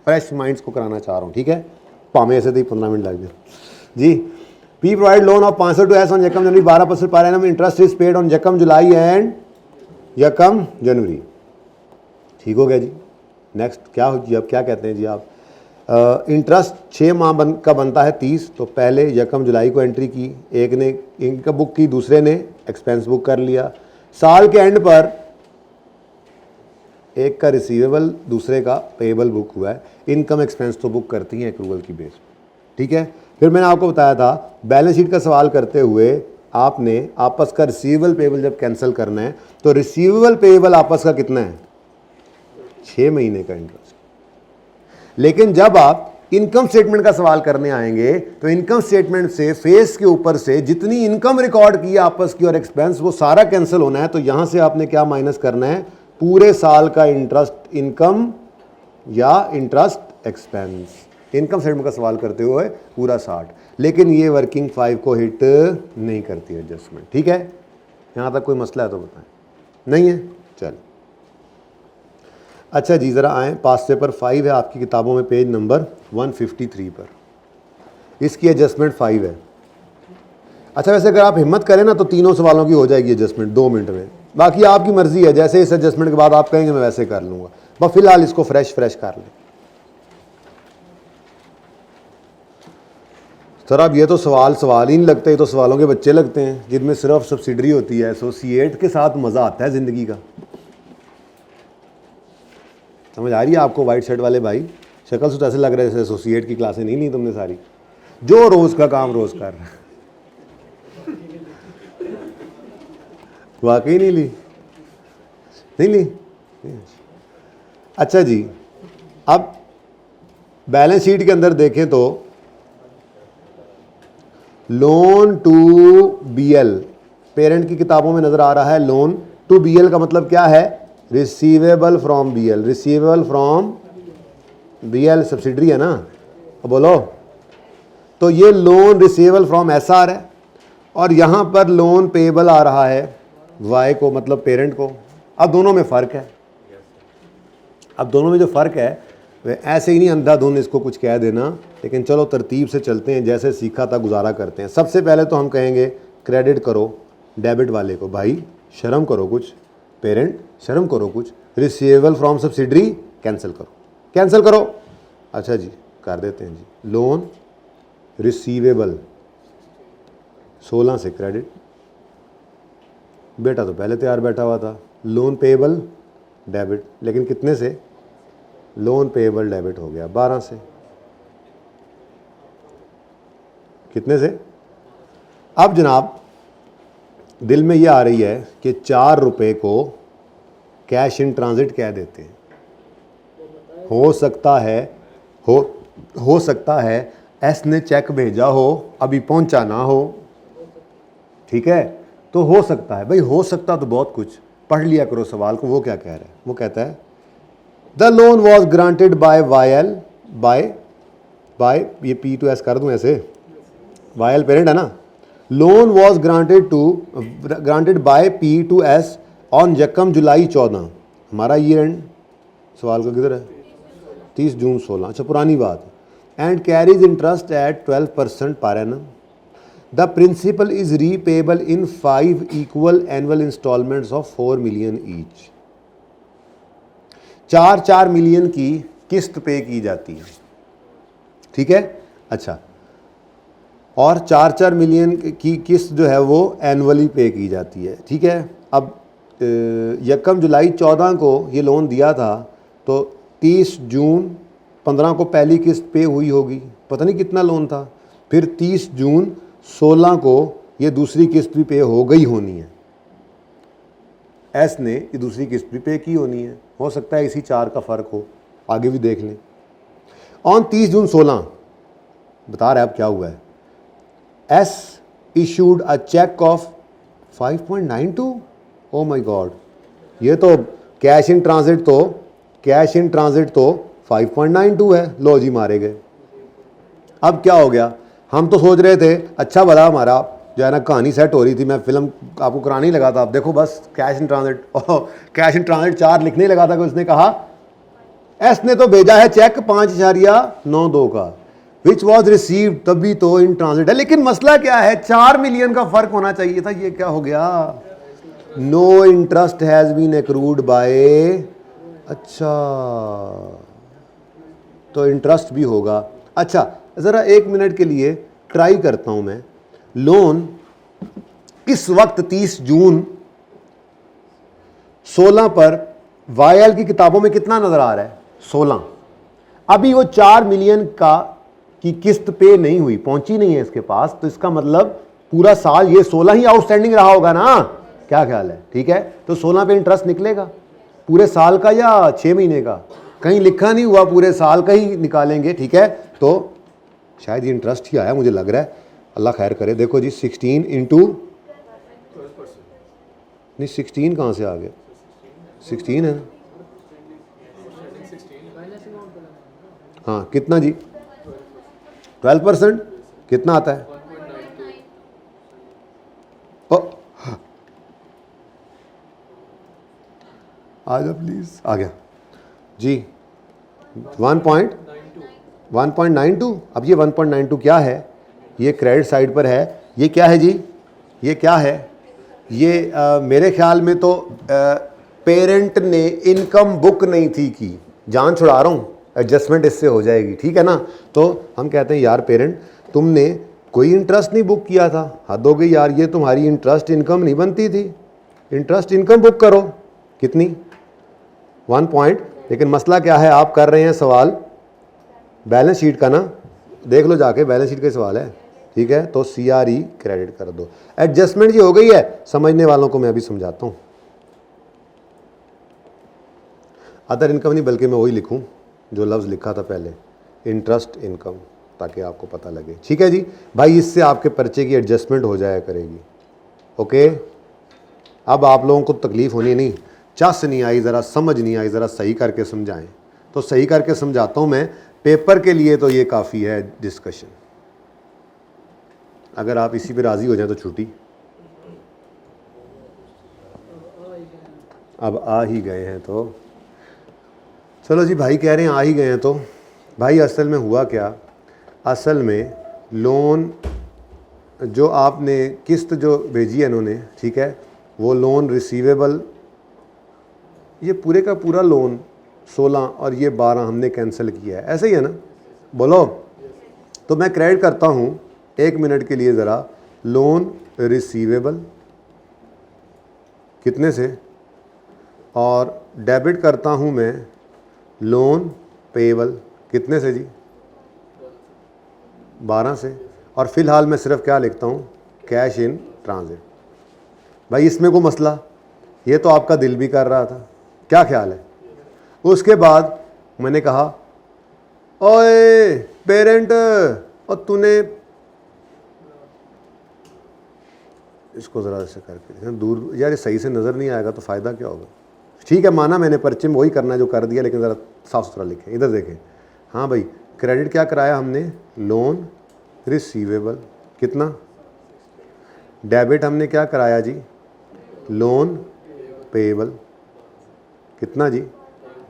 फ्रेश माइंड्स को कराना चाह रहा हूँ, ठीक है। पामे ऐसे तो ही 15 मिनट लग गए जी। P provide loan of 500 to S on यकम January 12% per annum, interest is paid on यकम जुलाई एंड यकम जनवरी, ठीक हो गया जी। नेक्स्ट क्या हो जी, अब क्या कहते हैं जी आप, इंटरेस्ट 6 माह का बनता है 30, तो पहले यकम जुलाई को एंट्री की, एक ने इनकम बुक की, दूसरे ने एक्सपेंस बुक कर लिया। साल के एंड पर एक का रिसीवेबल दूसरे का पेएबल बुक हुआ है, इनकम एक्सपेंस तो बुक करती हैं एक्रूवल की बेस, ठीक है। फिर मैंने आपको बताया था बैलेंस शीट का सवाल करते हुए आपने आपस का रिसीवेबल पेएबल जब कैंसिल करना है तो रिसीवेबल पेएबल आपस का कितना है, 6 महीने का इंटरेस्ट। लेकिन जब आप इनकम स्टेटमेंट का सवाल करने आएंगे तो इनकम स्टेटमेंट से फेस के ऊपर से जितनी इनकम रिकॉर्ड की आपस की और एक्सपेंस वो सारा कैंसिल होना है, तो यहां से आपने क्या माइनस करना है, पूरे साल का इंटरेस्ट इनकम या इंटरेस्ट एक्सपेंस। इनकम स्टेटमेंट का सवाल करते हुए पूरा 60, लेकिन ये वर्किंग 5 को हिट नहीं करती एडजस्टमेंट, ठीक है। यहां तक कोई मसला है तो बताएं, नहीं है, चल। अच्छा जी, ज़रा आएँ, पास पेपर 5 है आपकी किताबों में, पेज नंबर 153 पर, इसकी एडजस्टमेंट 5 है। अच्छा, वैसे अगर आप हिम्मत करें ना तो तीनों सवालों की हो जाएगी एडजस्टमेंट 2 मिनट में, बाकी आपकी मर्जी है, जैसे इस एडजस्टमेंट के बाद आप कहेंगे मैं वैसे कर लूँगा, बस फिलहाल इसको फ्रेश कर लें। सर अब ये तो सवाल ही नहीं लगते, ये तो सवालों के बच्चे लगते हैं जिनमें सिर्फ सब्सिडरी होती है, एसोसिएट के साथ मज़ा आता है ज़िंदगी का। समझ आ रही है आपको वाइट शर्ट वाले भाई? शक्ल से तो ऐसे लग रहा है जैसे एसोसिएट की क्लासें नहीं ली तुमने सारी, जो रोज़ का काम रोज़ कर रहा है। वाकई नहीं ली, नहीं ली। अच्छा जी, अब बैलेंस शीट के अंदर देखें तो लोन टू बीएल, पेरेंट की किताबों में नजर आ रहा है लोन टू बीएल का मतलब क्या है, receivable from BL. Receivable from BL subsidiary है ना, अब बोलो, तो ये लोन रिसीवेबल फ्रॉम एसआर है और यहां पर लोन पेएबल आ रहा है वाई को, मतलब पेरेंट को। अब दोनों में फ़र्क है, अब दोनों में जो फ़र्क है वे ऐसे ही नहीं अंधाधुंध इसको कुछ कह देना, लेकिन चलो तरतीब से चलते हैं, जैसे सीखा था गुजारा करते हैं। सबसे पहले तो हम कहेंगे क्रेडिट करो डेबिट वाले को, भाई शर्म करो कुछ, पेरेंट शर्म करो कुछ, रिसीवेबल फ्रॉम सब्सिडरी कैंसिल करो, कैंसिल करो। अच्छा जी, कर देते हैं जी, लोन रिसीवेबल 16 से क्रेडिट, बेटा तो पहले तैयार बैठा हुआ था, लोन पेएबल डेबिट, लेकिन कितने से, लोन पेएबल डेबिट हो गया 12 से, कितने से। अब जनाब दिल में ये आ रही है कि 4 रुपये को कैश इन ट्रांजिट कह देते हैं, हो सकता है एस ने चेक भेजा हो अभी पहुंचा ना हो, ठीक है, तो हो सकता है भाई, हो सकता तो बहुत कुछ, पढ़ लिया करो सवाल को। वो क्या कह रहा है, वो कहता है the loan was granted by वायल, बाय ये पी टू एस कर दूं ऐसे, वायल पेरेंट है ना, loan was granted by P two S on यकम जुलाई 14, हमारा ईयर एंड सवाल का किधर है, 30 जून 16, अच्छा पुरानी बात है, and carries interest at 12% per annum, the principal is repayable in 5 equal annual instalments of 4 million each. 4 million की किस्त पे की जाती है, ठीक है। अच्छा, और 4 मिलियन की किस्त जो है वो एनुअली पे की जाती है, ठीक है। अब यकम जुलाई 14 को ये लोन दिया था तो 30 जून 15 को पहली किस्त पे हुई होगी, पता नहीं कितना लोन था, फिर 30 जून 16 को ये दूसरी किस्त भी पे हो गई होनी है, एस ने ये दूसरी किस्त भी पे की होनी है, हो सकता है इसी 4 का फ़र्क हो, आगे भी देख लें। ऑन 30 जून 16 बता रहा है अब क्या हुआ है, S issued a cheque of 5.92, oh my God, ये तो कैश इन ट्रांजिट तो 5.92 है, लो जी मारे गए। अब क्या हो गया, हम तो सोच रहे थे अच्छा भला हमारा जो है ना कहानी सेट हो रही थी, मैं फिल्म आपको कराने ही लगा था, आप देखो बस cash in transit, cash in transit 4 लिखने ही लगा था कि उसने कहा एस ने तो भेजा है चेक 5.92 का, विच वॉज रिसीव, तभी तो इन ट्रांजिट है। लेकिन मसला क्या है, 4 मिलियन का फर्क होना चाहिए था, ये क्या हो गया, no interest has been accrued by अच्छा, तो इंटरेस्ट भी होगा। अच्छा ज़रा 1 मिनट के लिए ट्राई करता हूँ मैं। लोन इस वक्त 30 जून 16 पर वाईएल की किताबों में कितना नज़र आ रहा है? 16। अभी वो 4 मिलियन की किस्त पे नहीं हुई, पहुंची नहीं है इसके पास, तो इसका मतलब पूरा साल ये 16 ही आउटस्टैंडिंग रहा होगा ना? क्या ख्याल है? ठीक है, तो 16 पे इंटरेस्ट निकलेगा पूरे साल का या 6 महीने का? कहीं लिखा नहीं हुआ, पूरे साल का ही निकालेंगे। ठीक है, तो शायद ये इंटरेस्ट ही आया, मुझे लग रहा है, अल्लाह खैर करे। देखो जी 16 इंटू, नहीं 16 कहाँ से आ गया? 16 है, हाँ कितना जी? 12%। कितना आता है? आ जा प्लीज, आ गया जी 1.92। अब ये 1.92 क्या है? ये क्रेडिट साइड पर है। ये क्या है जी? ये क्या है? ये मेरे ख्याल में तो पेरेंट ने इनकम बुक नहीं थी की, जान छुड़ा रहा हूँ, एडजस्टमेंट इससे हो जाएगी। ठीक है ना? तो हम कहते हैं यार पेरेंट तुमने कोई इंटरेस्ट नहीं बुक किया था, हद हो गई यार, ये तुम्हारी इंटरेस्ट इनकम नहीं बनती थी, इंटरेस्ट इनकम बुक करो। कितनी? 1 पॉइंट। लेकिन मसला क्या है, आप कर रहे हैं सवाल बैलेंस शीट का ना, देख लो जाके, बैलेंस शीट का सवाल है। ठीक है, तो CRE क्रेडिट कर दो। एडजस्टमेंट जी हो गई है, समझने वालों को मैं अभी समझाता हूँ। अदर इनकम नहीं, बल्कि मैं वही लिखूँ जो लफ्ज़ लिखा था पहले, इंटरेस्ट इनकम, ताकि आपको पता लगे। ठीक है जी भाई, इससे आपके पर्चे की एडजस्टमेंट हो जाया करेगी। ओके, अब आप लोगों को तकलीफ़ होनी नहीं, चस नहीं आई, ज़रा समझ नहीं आई, ज़रा सही करके समझाएं। तो सही करके समझाता हूँ मैं, पेपर के लिए तो ये काफ़ी है डिस्कशन। अगर आप इसी पे राज़ी हो जाएं तो छुट्टी। अब आ ही गए हैं तो चलो जी, भाई कह रहे हैं आ ही गए हैं तो भाई असल में हुआ क्या? असल में लोन जो आपने किस्त जो भेजी है इन्होंने, ठीक है, वो लोन रिसीवेबल, ये पूरे का पूरा लोन 16 और ये 12 हमने कैंसिल किया है, ऐसे ही है ना? बोलो। तो मैं क्रेडिट करता हूँ 1 मिनट के लिए ज़रा, लोन रिसीवेबल कितने से, और डेबिट करता हूँ मैं लोन पेबल कितने से जी? 12 से। और फ़िलहाल मैं सिर्फ क्या लिखता हूँ? Cash in transit. भाई इसमें कोई मसला? ये तो आपका दिल भी कर रहा था, क्या ख्याल है? उसके बाद मैंने कहा ओए पेरेंट, और तूने इसको ज़रा ऐसे करके दूर, यार ये सही से नज़र नहीं आएगा तो फ़ायदा क्या होगा? ठीक है, माना मैंने पर्चे में वही करना जो कर दिया, लेकिन ज़रा साफ़ सुथरा लिखें, इधर देखें। हाँ भाई, क्रेडिट क्या कराया हमने? लोन रिसीवेबल कितना? डेबिट हमने क्या कराया जी? लोन पेबल कितना जी?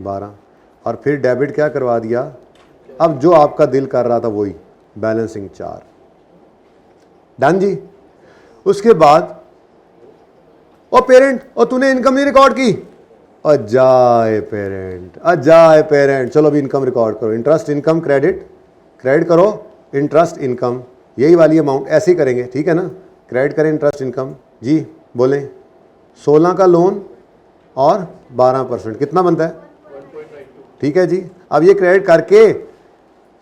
12। और फिर डेबिट क्या करवा दिया? अब जो आपका दिल कर रहा था वही, बैलेंसिंग 4। डन जी। उसके बाद ओ पेरेंट, और तूने इनकम नहीं रिकॉर्ड की? अजाए पेरेंट, अजाए पेरेंट, चलो अभी इनकम रिकॉर्ड करो। इंटरेस्ट इनकम क्रेडिट, क्रेडिट करो इंटरेस्ट इनकम, यही वाली अमाउंट, ऐसे ही करेंगे। ठीक है ना? क्रेडिट करें इंटरेस्ट इनकम जी, बोलें 16 का लोन और 12%, कितना बनता है? 1.92। ठीक है जी। अब ये क्रेडिट करके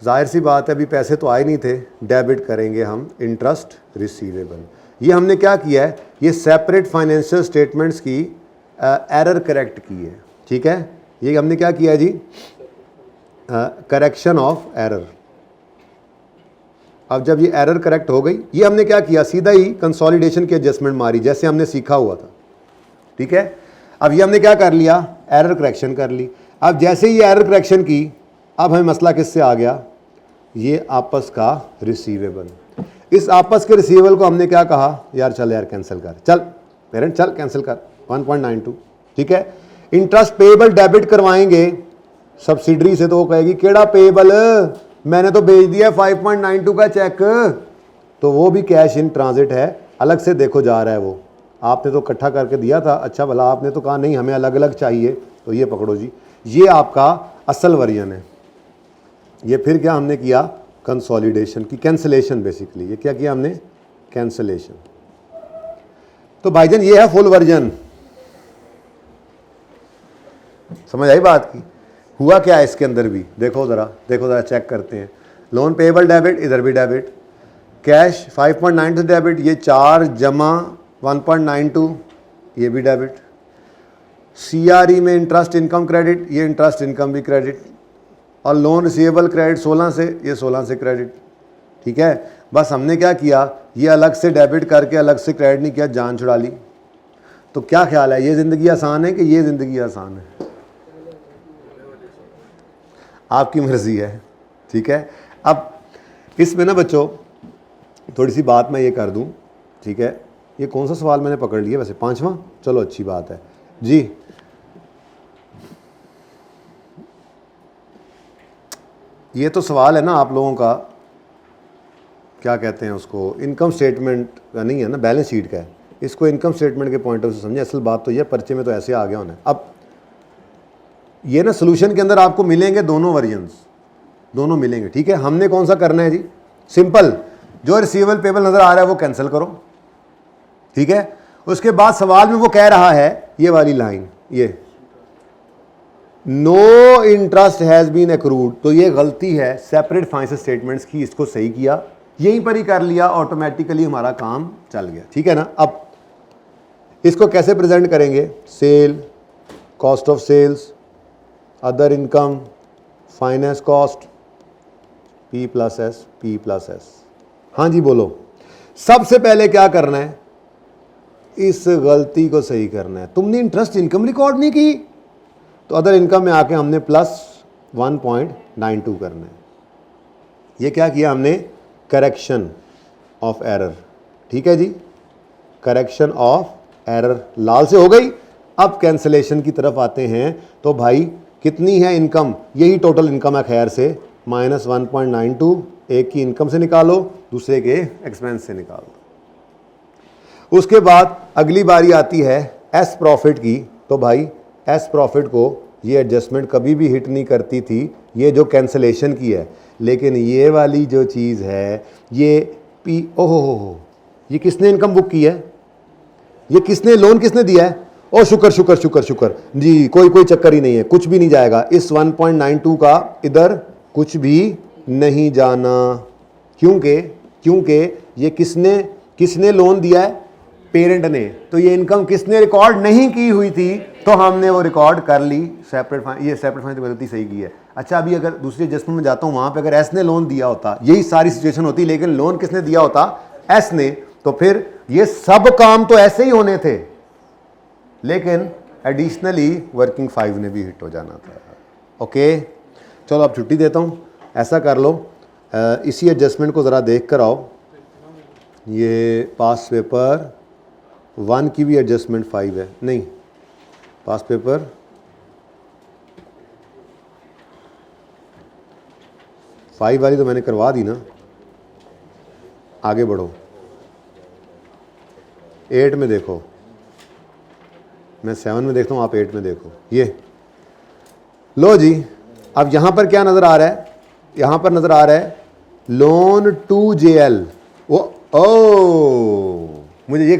जाहिर सी बात है, अभी पैसे तो आए नहीं थे, डेबिट करेंगे हम इंटरेस्ट रिसीवेबल। ये हमने क्या किया है? ये सेपरेट फाइनेंशियल स्टेटमेंट्स की एरर करेक्ट की है। ठीक है, ये हमने क्या किया जी? Correction of error. अब जब ये एरर करेक्ट हो गई, ये हमने क्या किया? सीधा ही कंसोलिडेशन की एडजस्टमेंट मारी, जैसे हमने सीखा हुआ था। ठीक है, अब ये हमने क्या कर लिया? एरर करेक्शन कर ली। अब जैसे ही एरर करेक्शन की, अब हमें मसला किससे आ गया? ये आपस का रिसीवेबल। इस आपस के रिसीवेबल को हमने क्या कहा? यार चल यार कैंसिल कर, चल पेरेंट चल कैंसिल कर 1.92। ठीक है, इंटरेस्ट पेएबल डेबिट करवाएंगे सब्सिडरी से, तो वो कहेगी केड़ा पेएबल, मैंने तो भेज दिया 5.92 का चेक, तो वो भी कैश इन ट्रांजिट है, अलग से देखो जा रहा है वो। आपने तो इकट्ठा करके दिया था, अच्छा भला आपने तो कहा नहीं हमें अलग अलग चाहिए, तो ये पकड़ो जी, ये आपका असल वर्जन है। ये फिर क्या हमने किया, कंसोलिडेशन की, कैंसलेशन बेसिकली। ये क्या किया हमने, कैंसलेशन। तो भाईजान ये है फुल वर्जन। समझ आई बात की। हुआ क्या है इसके अंदर भी, देखो ज़रा चेक करते हैं। लोन पेएबल डेबिट, इधर भी डेबिट। कैश 5.92 डेबिट, ये 4 जमा 1.92, ये भी डेबिट। CRE में इंटरेस्ट इनकम क्रेडिट, ये इंटरेस्ट इनकम भी क्रेडिट। और लोन रिसीवेबल क्रेडिट 16 से, ये 16 से क्रेडिट। ठीक है, बस हमने क्या किया, ये अलग से डेबिट करके अलग से क्रेडिट नहीं किया, जान छुड़ा ली। तो क्या ख्याल है, ये ज़िंदगी आसान है कि ये ज़िंदगी आसान है? आपकी मर्ज़ी है। ठीक है, अब इसमें ना बच्चों थोड़ी सी बात मैं ये कर दूं। ठीक है, ये कौन सा सवाल मैंने पकड़ लिया वैसे, 5वां? चलो अच्छी बात है जी। ये तो सवाल है ना आप लोगों का, क्या कहते हैं उसको, इनकम स्टेटमेंट का नहीं है ना, बैलेंस शीट का है। इसको इनकम स्टेटमेंट के पॉइंट ऑफ व्यू से समझे। असल बात तो ये पर्चे में तो ऐसे आ गया होना। अब ये ना सोल्यूशन के अंदर आपको मिलेंगे दोनों वर्जन्स, दोनों मिलेंगे। ठीक है, हमने कौन सा करना है जी, सिंपल, जो रिसीवेबल पेबल नज़र आ रहा है वो कैंसिल करो। ठीक है, उसके बाद सवाल में वो कह रहा है, ये वाली लाइन, ये no interest has been accrued, तो ये गलती है सेपरेट फाइनेंशियल स्टेटमेंट्स की। इसको सही किया, यहीं पर ही कर लिया, ऑटोमेटिकली हमारा काम चल गया। ठीक है ना। अब इसको कैसे प्रेजेंट करेंगे, sale, cost of sales, other income, finance cost, P+S। हाँ जी बोलो। सबसे पहले क्या करना है, इस गलती को सही करना है। तुमने इंटरेस्ट इनकम रिकॉर्ड नहीं की, तो अदर इनकम में आके हमने +1.92 करना है। ये क्या किया हमने, करेक्शन ऑफ एरर। ठीक है जी, करेक्शन ऑफ एरर लाल से हो गई। अब कैंसलेशन की तरफ आते हैं। तो भाई कितनी है इनकम, यही टोटल इनकम है खैर से, -1.92, एक की इनकम से निकालो, दूसरे के एक्सपेंस से निकालो। उसके बाद अगली बारी आती है एस प्रॉफिट की। तो भाई एस प्रॉफिट को ये एडजस्टमेंट कभी भी हिट नहीं करती थी, ये जो कैंसलेशन की है। लेकिन ये वाली जो चीज़ है, ये ओहो, ये किसने इनकम बुक की है, ये किसने लोन किसने दिया है? ओ शुक्र शुक्र शुक्र शुक्र जी, कोई चक्कर ही नहीं है, कुछ भी नहीं जाएगा। इस 1.92 का इधर कुछ भी नहीं जाना। क्योंकि ये किसने लोन दिया है, पेरेंट ने। तो ये इनकम किसने रिकॉर्ड नहीं की हुई थी, तो हमने वो रिकॉर्ड कर ली। ये सेपरेट फाइनेंस गलती सही की है। अच्छा, अभी अगर दूसरी एडजस्टमेंट में जाता हूँ, वहाँ पे अगर एस ने लोन दिया होता, यही सारी सिचुएशन होती, लेकिन लोन किसने दिया होता, एस ने, तो फिर ये सब काम तो ऐसे ही होने थे, लेकिन एडिशनली वर्किंग 5 ने भी हिट हो जाना था। ओके, चलो अब छुट्टी देता हूँ। ऐसा कर लो, इसी एडजस्टमेंट को ज़रा देख कर आओ। ये पास पेपर 1 की भी एडजस्टमेंट 5 है, नहीं पास पेपर 5 वाली तो मैंने करवा दी ना। आगे बढ़ो, 8 में देखो, मैं 7 में देखता हूँ, आप 8 में देखो। ये लो जी, अब यहाँ पर क्या नज़र आ रहा है, यहाँ पर नज़र आ रहा है लोन टू JL। मुझे ये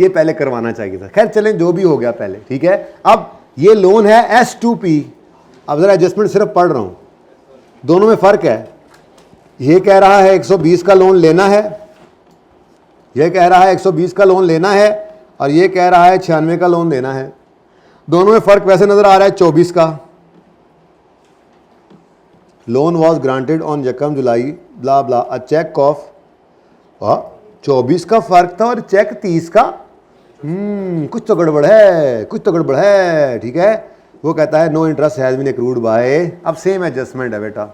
पहले करवाना चाहिए था, खैर चलें जो भी हो गया पहले, ठीक है। अब ये लोन है S2P। अब ज़रा एडजस्टमेंट सिर्फ पढ़ रहा हूँ, दोनों में फ़र्क है। ये कह रहा है 120 का लोन लेना है, ये कह रहा है 120 का लोन लेना है, और ये कह रहा है 96 का लोन देना है। दोनों में फ़र्क वैसे नज़र आ रहा है 24 का। लोन वॉज ग्रांटेड ऑन यकम जुलाई ब्ला ब्ला, अ चेक ऑफ 24 का फ़र्क था और चेक 30 का। कुछ तो गड़बड़ है, ठीक है। वो कहता है no interest has been accrued by, अब सेम एडजस्टमेंट है बेटा,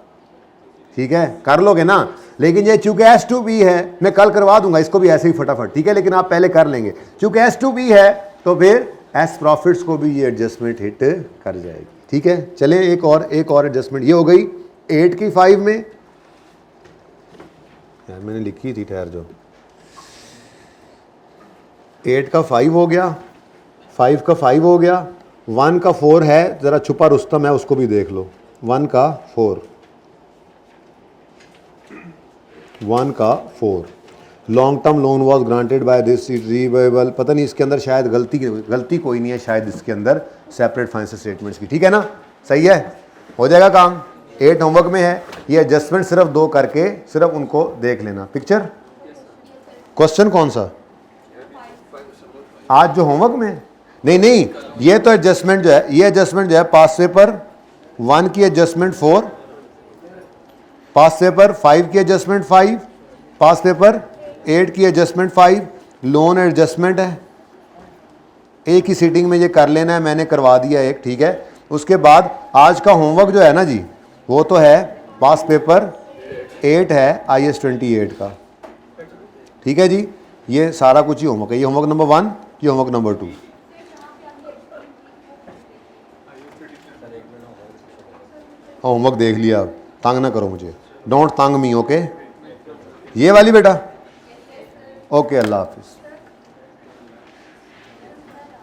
ठीक है, कर लोगे ना। लेकिन ये चूंकि S2P है, मैं कल करवा दूंगा इसको भी ऐसे ही फटाफट, ठीक है, लेकिन आप पहले कर लेंगे। चूंकि S2P है तो फिर एस प्रॉफिट्स को भी ये एडजस्टमेंट हिट कर जाएगी, ठीक है। चलें एक और एडजस्टमेंट, ये हो गई 8 की 5 में। यार मैंने लिखी थी, ठहर जो, 8 का 5 हो गया, 5 का 5 हो गया, 1 का 4 है, ज़रा छुपा रुस्तम है, उसको भी देख लो। 1 का 4, 1 का 4, long term loan was granted by this receivable. पता नहीं इसके अंदर शायद गलती कोई नहीं है शायद इसके अंदर सेपरेट फाइनेंशियल स्टेटमेंट्स की, ठीक है ना, सही है, हो जाएगा काम। 8 होमवर्क में है, ये एडजस्टमेंट सिर्फ 2 करके सिर्फ उनको देख लेना। पिक्चर क्वेश्चन कौन सा आज जो होमवर्क में, नहीं, ये तो एडजस्टमेंट जो है, ये एडजस्टमेंट जो है पास पेपर 1 की एडजस्टमेंट 4, पास पेपर 5 की एडजस्टमेंट 5, पास पेपर 8 की एडजस्टमेंट 5, लोन एडजस्टमेंट है, एक ही सीटिंग में ये कर लेना है, मैंने करवा दिया एक, ठीक है। उसके बाद आज का होमवर्क जो है ना जी, वो तो है पास पेपर 8 है IAS 28 का, ठीक है जी। ये सारा कुछ ही होमवर्क है, ये होमवर्क नंबर 1, ये होमवर्क नंबर 2। होमवर्क देख लिया, तंग ना करो मुझे, डोंट तंग मी, ओके। ये वाली बेटा, ओके, अल्लाह हाफिज़।